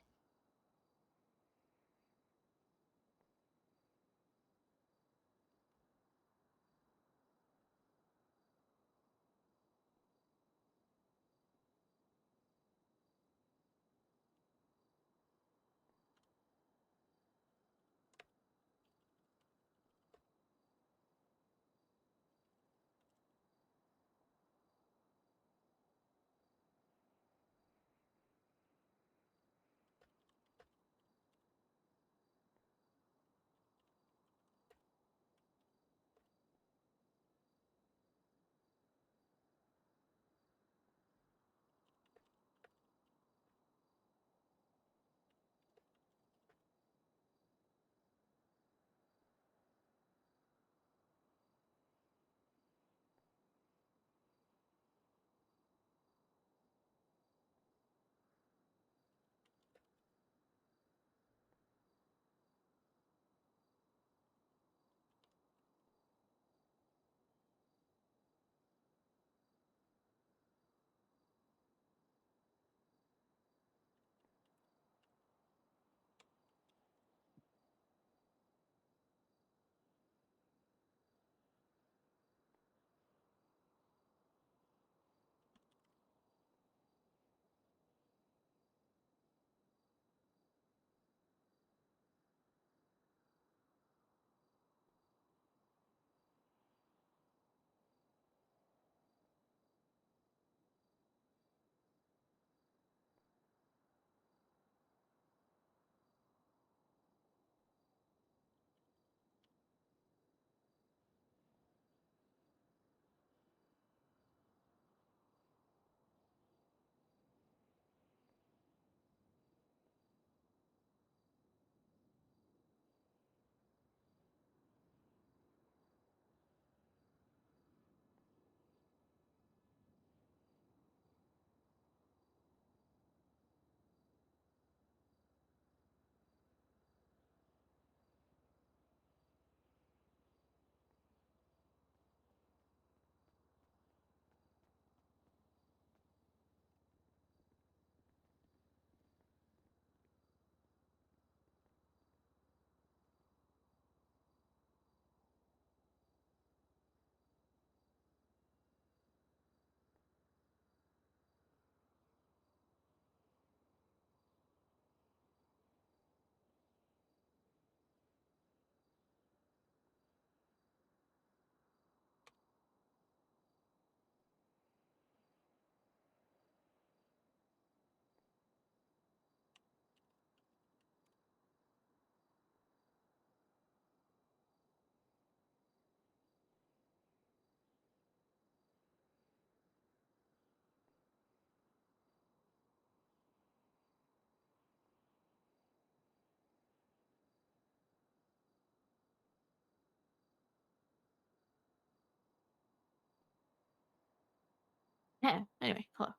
Yeah. Anyway, hello.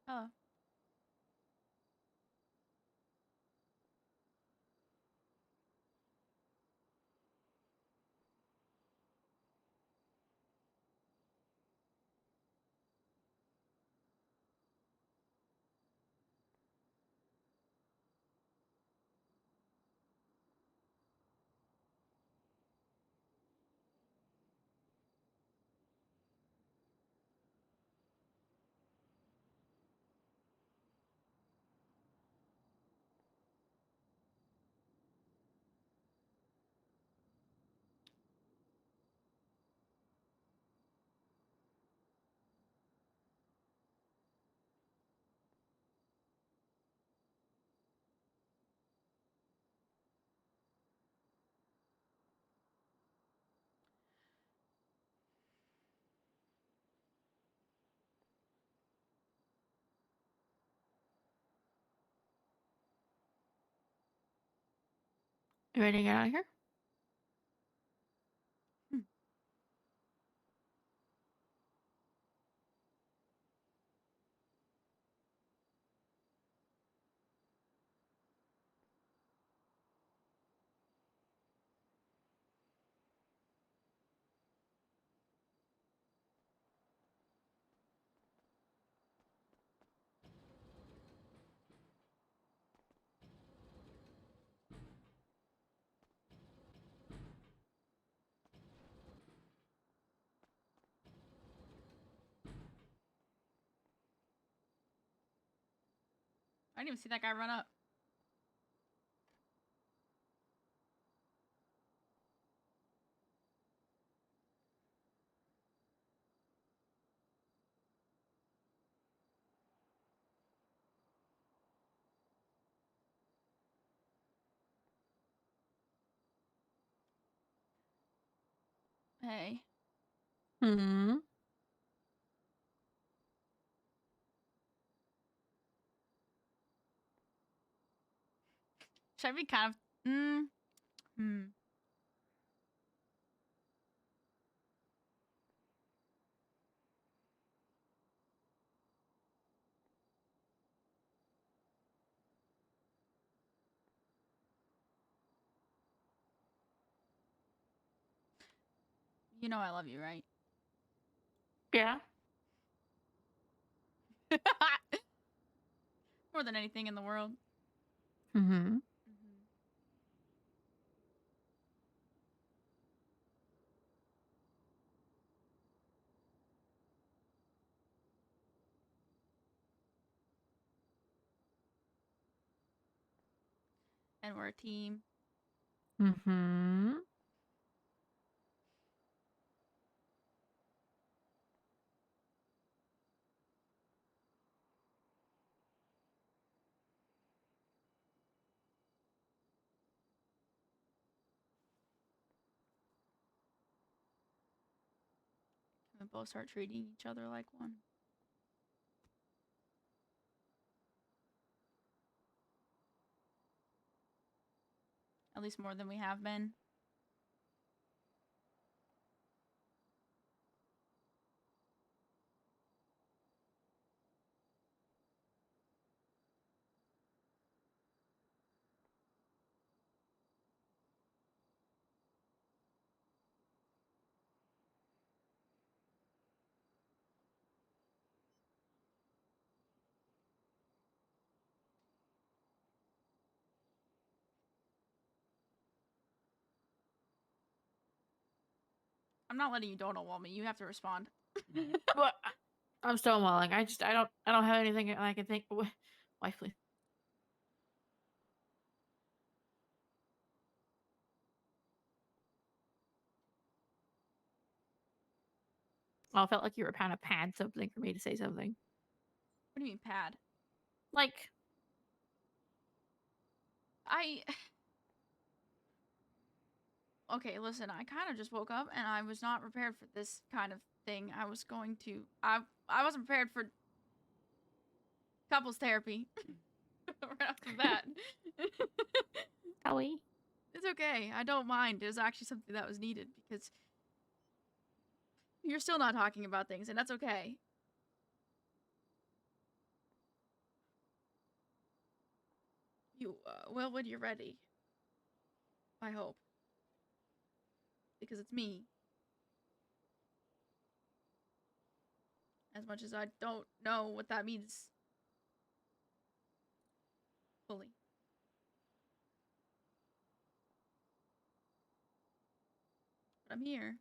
Oh. You ready to get out of here? I didn't even see that guy run up. Hey. Hmm. Should I be kind of... Hmm. You know I love you, right? Yeah. More than anything in the world. Mm-hmm. And we're a team. Mm-hmm. Can we both start treating each other like one? At least more than we have been. I'm not letting you donut wall me. You have to respond. But I'm stonewalling. I don't have anything I can think. Wife, please. Oh, I felt like you were kind of pad something for me to say something. What do you mean, pad? Like, Okay, listen, I kind of just woke up and I was not prepared for this kind of thing. I was going to... I wasn't prepared for couples therapy. Right off the bat. Ellie. It's okay. I don't mind. It was actually something that was needed because you're still not talking about things, and that's okay. You will when you're ready. I hope. Because it's me. As much as I don't know what that means fully. But I'm here.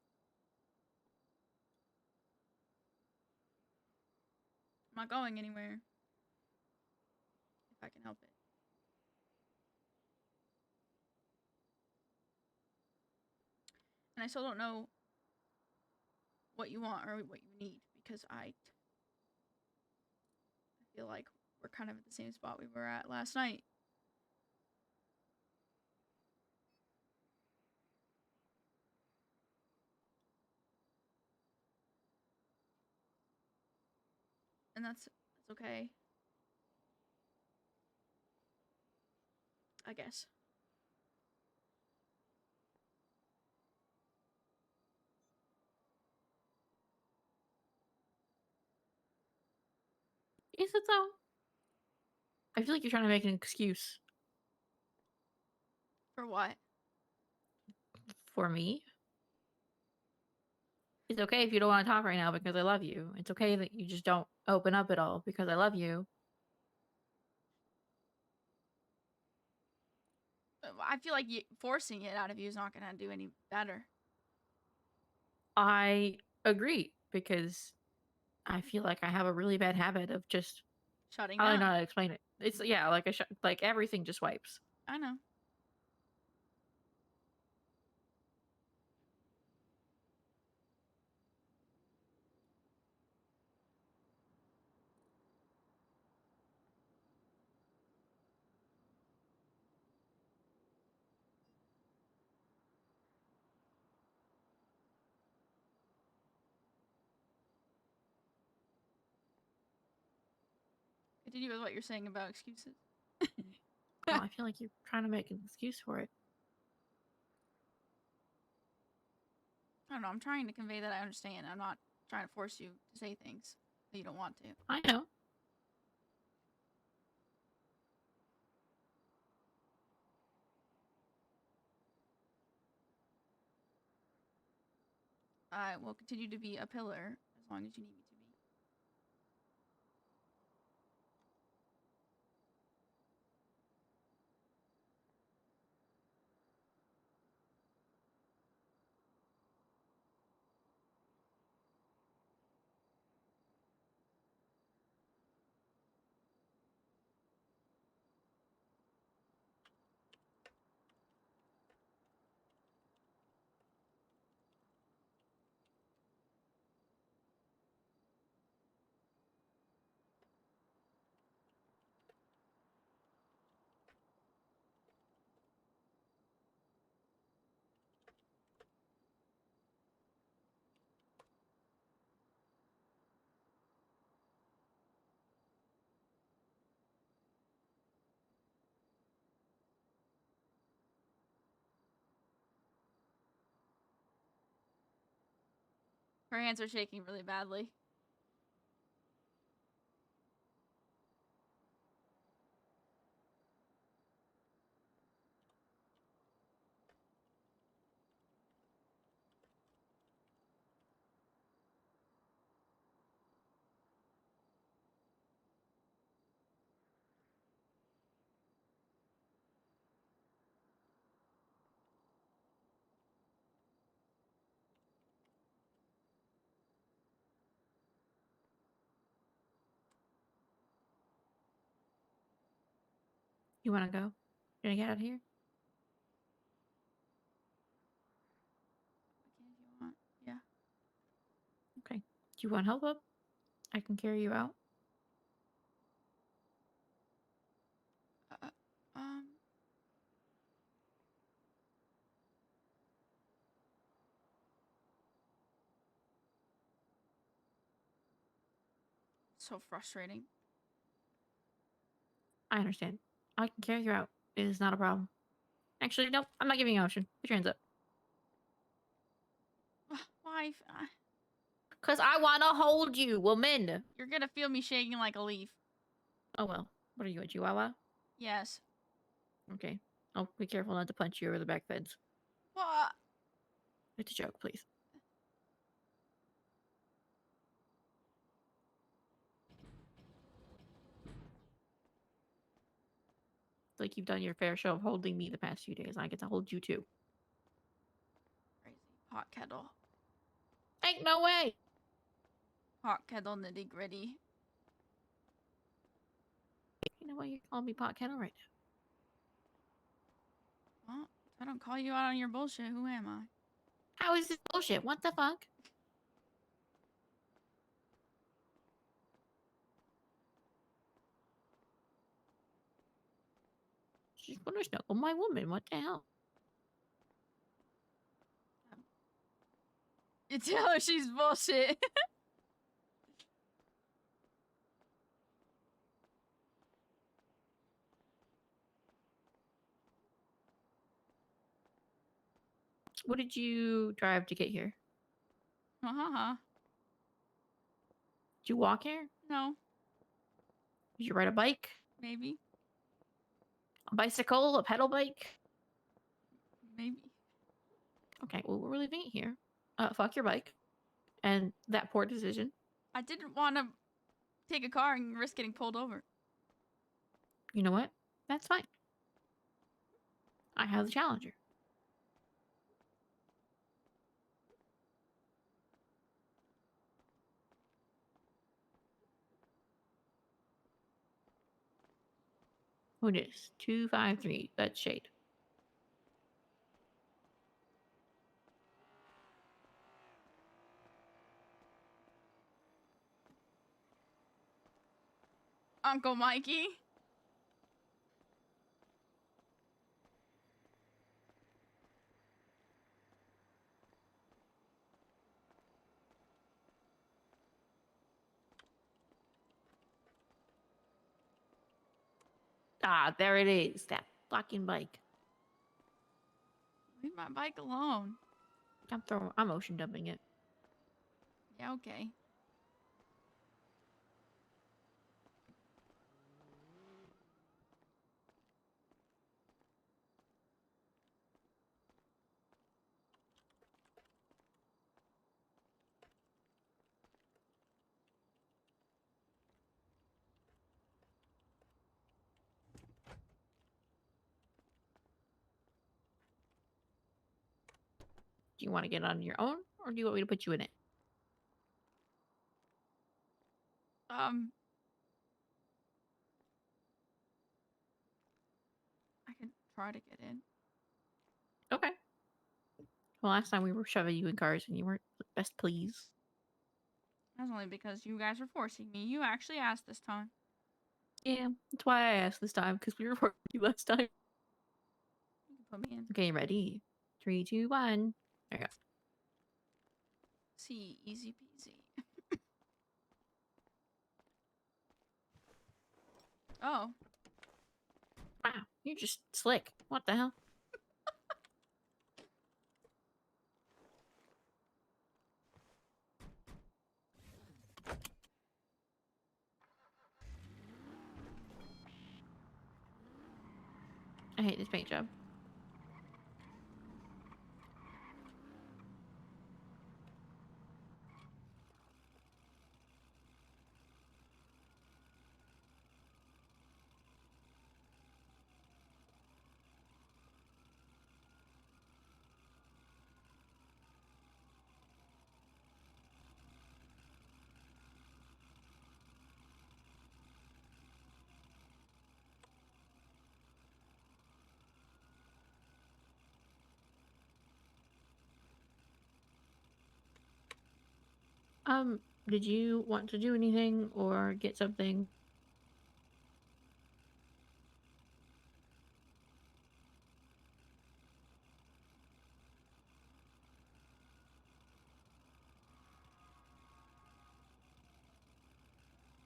I'm not going anywhere. If I can help it. And I still don't know what you want or what you need because I feel like we're kind of at the same spot we were at last night. And that's okay. I guess. Is it though? I feel like you're trying to make an excuse For what? for me. It's okay if you don't want to talk right now because I love you. It's okay that you just don't open up at all because I love you. I feel like forcing it out of you is not going to do any better. I agree because I feel like I have a really bad habit of just Shutting I don't know down. how to explain it. It's like like everything just wipes. I know. Continue with what you're saying about excuses. Well, I feel like you're trying to make an excuse for it. I don't know. I'm trying to convey that I understand. I'm not trying to force you to say things that you don't want to. I know. I will continue to be a pillar as long as you need me to be. Her hands are shaking really badly. You want to go? You want to get out of here? We can if you want. Yeah. Okay. Do you want help up? I can carry you out. Uh, um. So frustrating. I understand. I can carry you out. It is not a problem. Actually, nope. I'm not giving you an option. Put your hands up. Why? Because I want to hold you, woman. You're gonna feel me shaking like a leaf. Oh, well. What are you, a chihuahua? Yes. Okay. Oh, be careful not to punch you over the back fence. What? It's a joke, please. It's like you've done your fair share of holding me the past few days. I get to hold you too. Crazy. Hot kettle. Ain't no way. Hot kettle nitty gritty. You know what? You're calling me pot kettle right now. Well, if I don't call you out on your bullshit, who am I? How is this bullshit? What the fuck? She's gonna snuggle my woman. What the hell? You tell her she's bullshit. What did you drive to get here? Did Did you walk here? No. Did you ride a bike? Maybe. A bicycle? A pedal bike? Maybe. Okay, well, we're leaving it here. Fuck your bike. And that poor decision. I didn't want to take a car and risk getting pulled over. You know what? That's fine. I have the Challenger. Who dis? 253. That's Shade. Uncle Mikey. Ah, there it is. That fucking bike. Leave my bike alone. I'm ocean dumping it. Yeah, okay. Do you want to get on your own, or do you want me to put you in it? I can try to get in. Okay. Well, last time we were shoving you in cars and you weren't best pleased. That's only because you guys were forcing me. You actually asked this time. Yeah, that's why I asked this time, because we were forcing you last time. You can put me in. Okay, ready? 3, 2, 1. There you go. See, easy peasy. Oh. Wow, you're just slick. What the hell? I hate this paint job. Did you want to do anything or get something?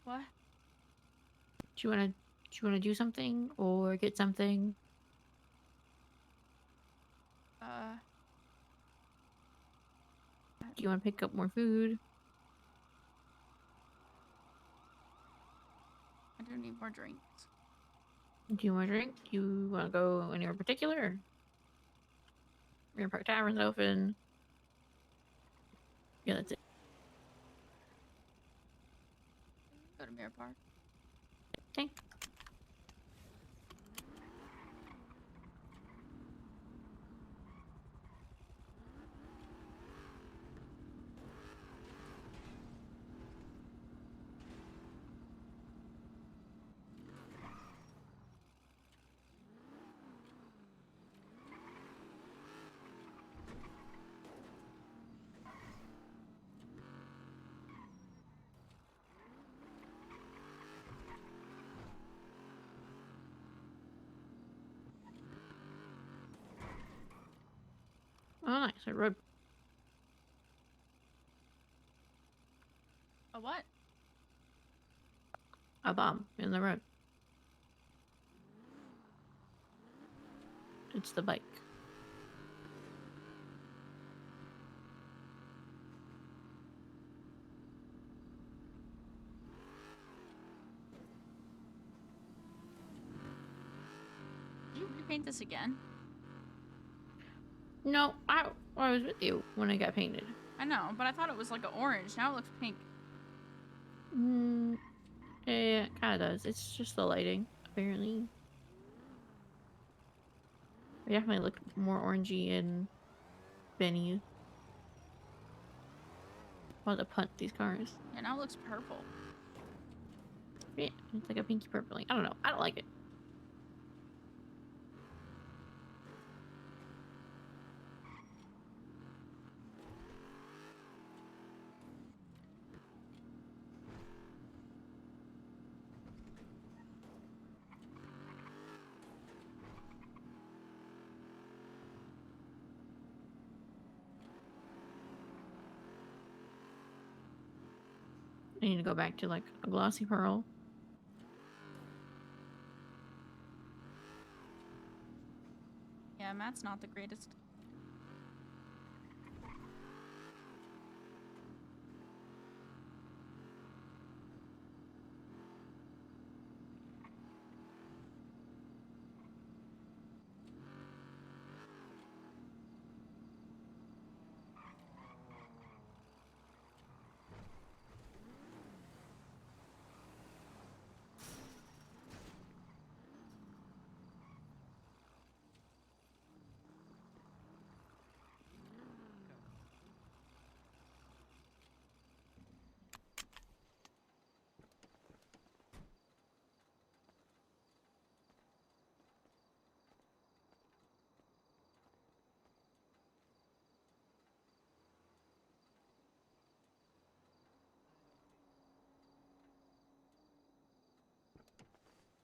What? Do you wanna do something or get something? Do you wanna pick up more food? I do need more drinks. Do you want a drink? Do you wanna go anywhere particular? Mirror Park Tavern's open. Yeah, that's it. Go to Mirror Park. Okay. Oh, nice. A road. A what? A bomb in the road. It's the bike. paint this again? No, I was with you when it got painted. I know, but I thought it was like an orange. Now it looks pink. Yeah, it kind of does. It's just the lighting, apparently. We definitely look more orangey and Benny. I want to punt these cars. Yeah, now it looks purple. Yeah, it's like a pinky purpling. I don't know. I don't like it. I need to go back to like a glossy pearl. Yeah, Matt's not the greatest.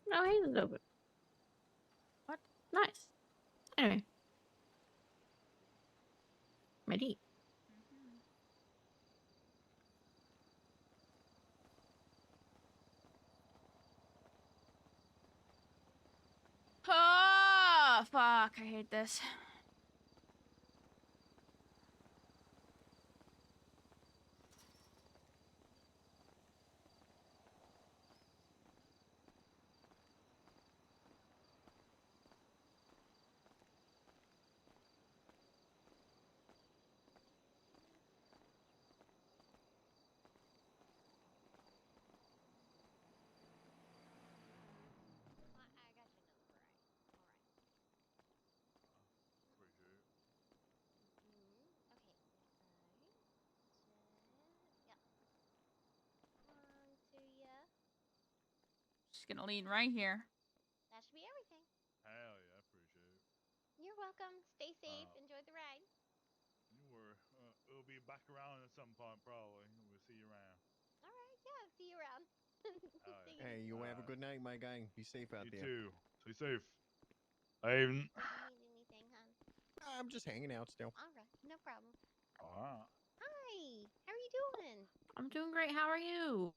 No, he's is open. What? Nice. Anyway. Ready. Oh, fuck. I hate this. She's gonna lean right here. That should be everything. Hell yeah, I appreciate it. You're welcome. Stay safe. Enjoy the ride. You were. We'll be back around at some point, probably. We'll see you around. All right. Yeah. See you around. Alright. Hey, you have a good night, my guy. Be safe out You there. too. Stay safe. I even. You need anything, hon? I'm just hanging out still. All right. No problem. Ah. Hi. How are you doing? I'm doing great. How are you?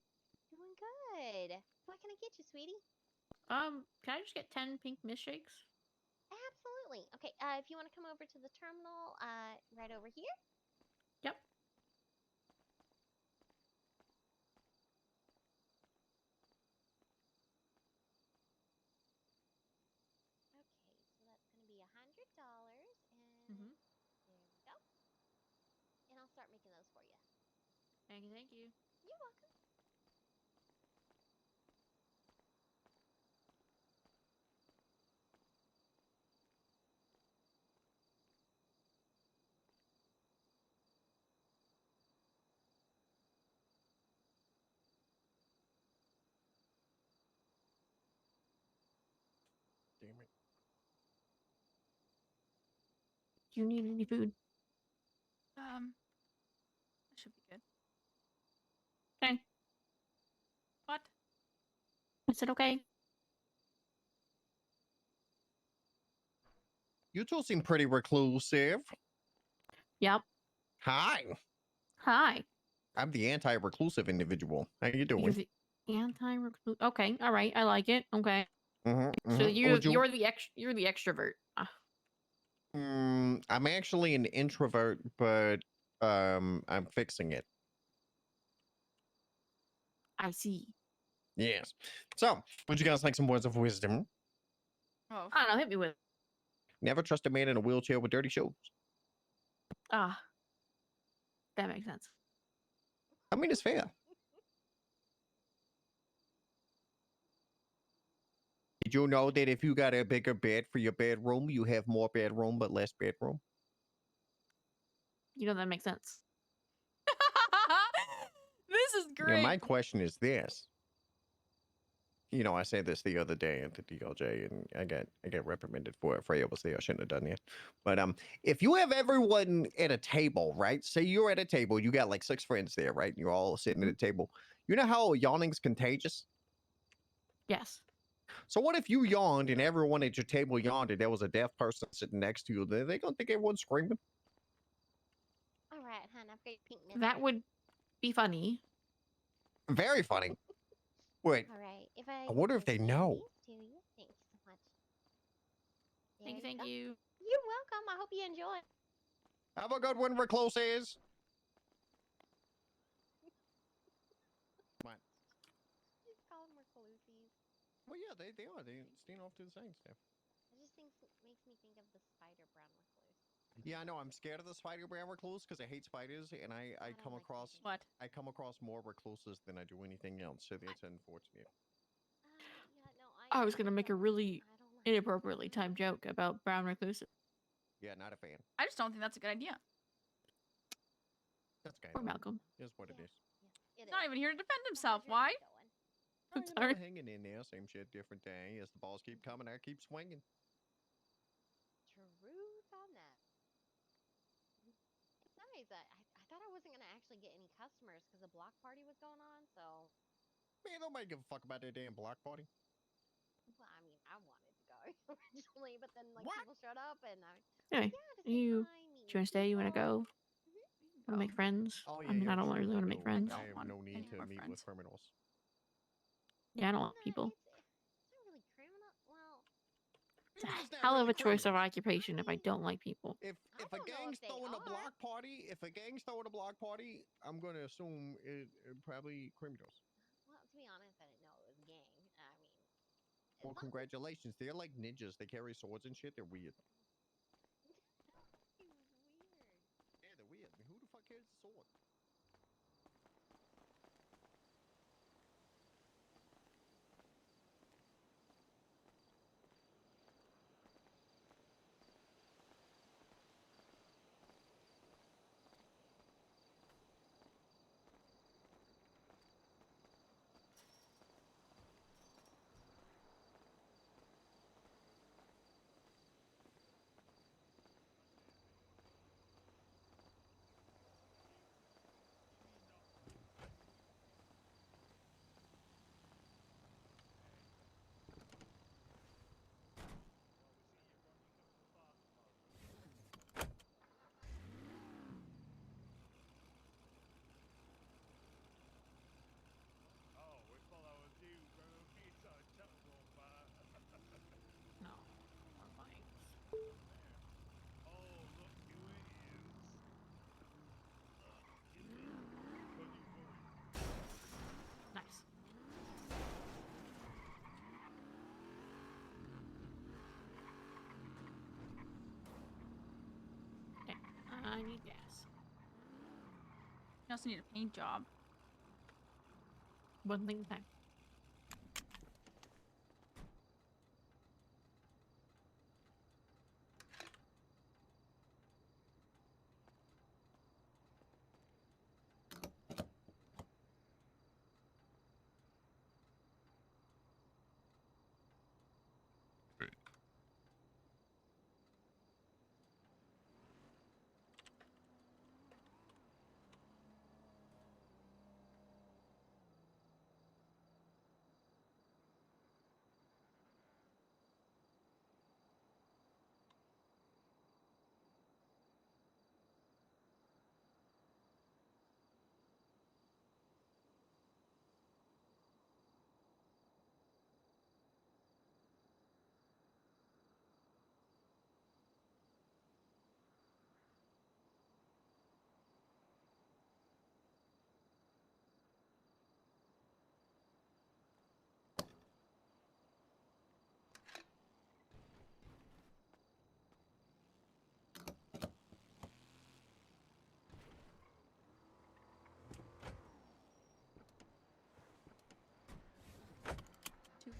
Doing good. What can I get you, sweetie? Can I just get 10 pink milkshakes? Absolutely. Okay. If you want to come over to the terminal, right over here. Yep. Okay. So that's going to be $100, and Mm-hmm. there we go. And I'll start making those for you. Thank you, thank you. You're welcome. Damn it. Do you need any food? That should be good. Okay. What? Is it okay? You two seem pretty reclusive. Yep. Hi. Hi. I'm the anti-reclusive individual. How you You're doing? the anti-recluse. Okay. All right. I like it. Okay. Mm-hmm, So mm-hmm. you're the extrovert. I'm actually an introvert, but I'm fixing it. I see. Yes. So, would you guys like some words of wisdom? Oh, I don't know. Hit me with. Never trust a man in a wheelchair with dirty shoes. Ah, that makes sense. I mean, it's fair. Did you know that if you got a bigger bed for your bedroom, you have more bedroom but less bedroom? You know, that makes sense. This is You great. know, my question is this. You know, I said this the other day at the DLJ, and I got reprimanded for it. Freya was there. I shouldn't have done it. But if you have everyone at a table, right? Say you're at a table, you got like 6 friends there, right? You're all sitting at a table. You know how yawning's contagious? Yes. So what if you yawned and everyone at your table yawned and there was a deaf person sitting next to you? They gonna think everyone's screaming? All right, hon, I've got your pink nipple. That would be funny. Very funny. Wait, All right, if I. I wonder if they give know. these to you. Thank you so much. Thank you, There thank go. you. You're welcome. I hope you enjoy. Have a good one, recluses. What? Just call them reclusies. Well, yeah, they are. They stand off to the side stuff. It just makes me think of the spider brown recluse. Yeah, I know. I'm scared of the spider brown recluse because I hate spiders, and I I don't come like across spiders. What? I come across more recluses than I do anything else. So that's unfortunate. Yeah, no, I was gonna make a really I don't like inappropriately timed joke about brown recluses. Yeah, not a fan. I just don't think that's a good idea. That's okay. Poor though. Malcolm. Is what it Yeah. is. It He's not is. even here to defend So himself. how's your Why? night going? I'm You know, sorry. hanging in there, same shit, different day. As the balls keep coming, I keep swinging. Truth on that. It's nice. I thought I wasn't gonna actually get any customers because the block party was going on. So, Man, nobody give a fuck about that damn block party. well, I mean, I wanted to go originally, but then like What? people showed up, and I Anyway, yeah, to say you hi, meet do you want to stay? You want to people. go? Want to make friends? Oh I mean, I don't really want to make friends. I don't have want no need any to more meet with friends. criminals. Yeah, I don't want No, people. it's not really criminal. Well, It's a I mean, it's not hell of really a choice of criminals. occupation if I don't like people. If I if a don't know gang's if they throwing a are. block party, I'm gonna assume it probably criminals. Well, to be honest, I didn't know it was a gang. I mean, as Well, long as congratulations. They're like ninjas. They carry swords and shit. They're weird. it's weird. Yeah, they're weird. Who the fuck carries a sword? Oh, we thought that was you, bro. He's so terrible, but... No, more bikes. Oh, look who it is. Is it Bunny Boy? Nice. Okay, I need gas. You also need a paint job. One thing at a time.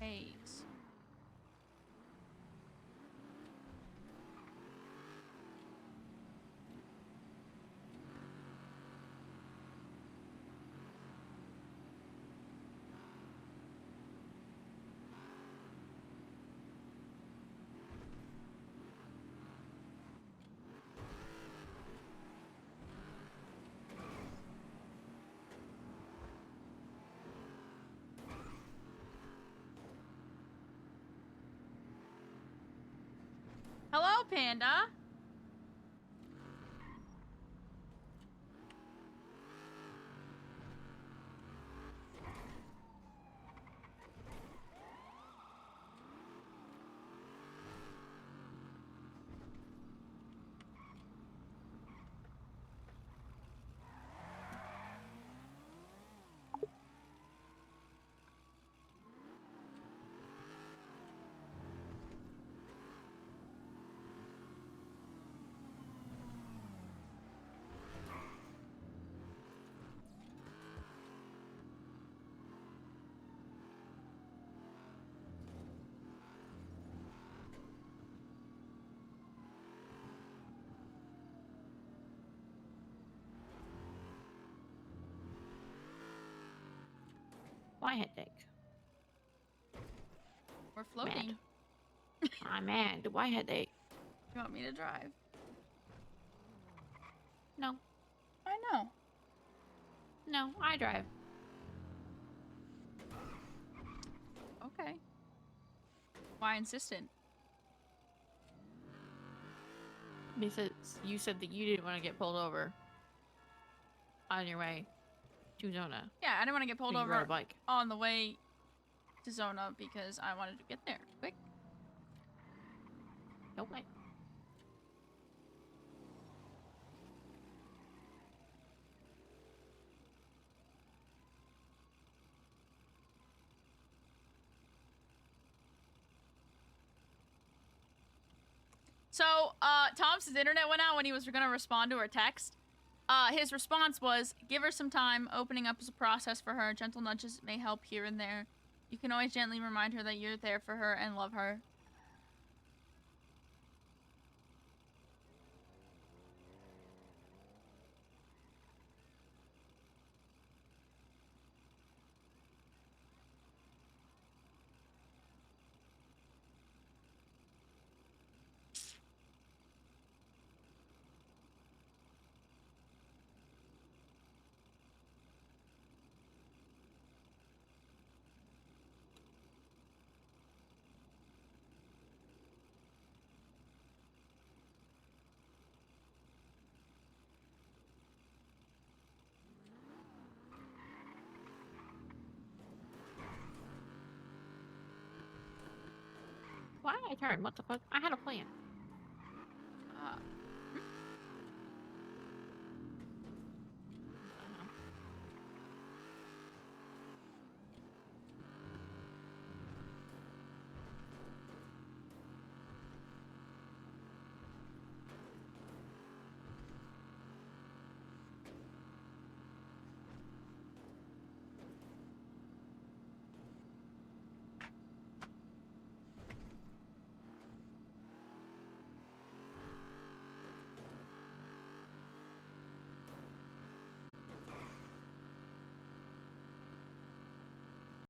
Haze. Hello, Panda. Why headache? We're floating. I'm mad. Why headache? You want me to drive? No. I know. No, I drive. Okay. Why insistent? Because you said that you didn't want to get pulled over on your way to Zona. Yeah, I didn't want to get pulled So you ride over a bike. on the way to Zona because I wanted to get there quick. Okay. So, Thompson's internet went out when he was gonna respond to her text. His response was, give her some time. Opening up is a process for her. Gentle nudges may help here and there. You can always gently remind her that you're there for her and love her. Why did I turn? What the fuck? I had a plan.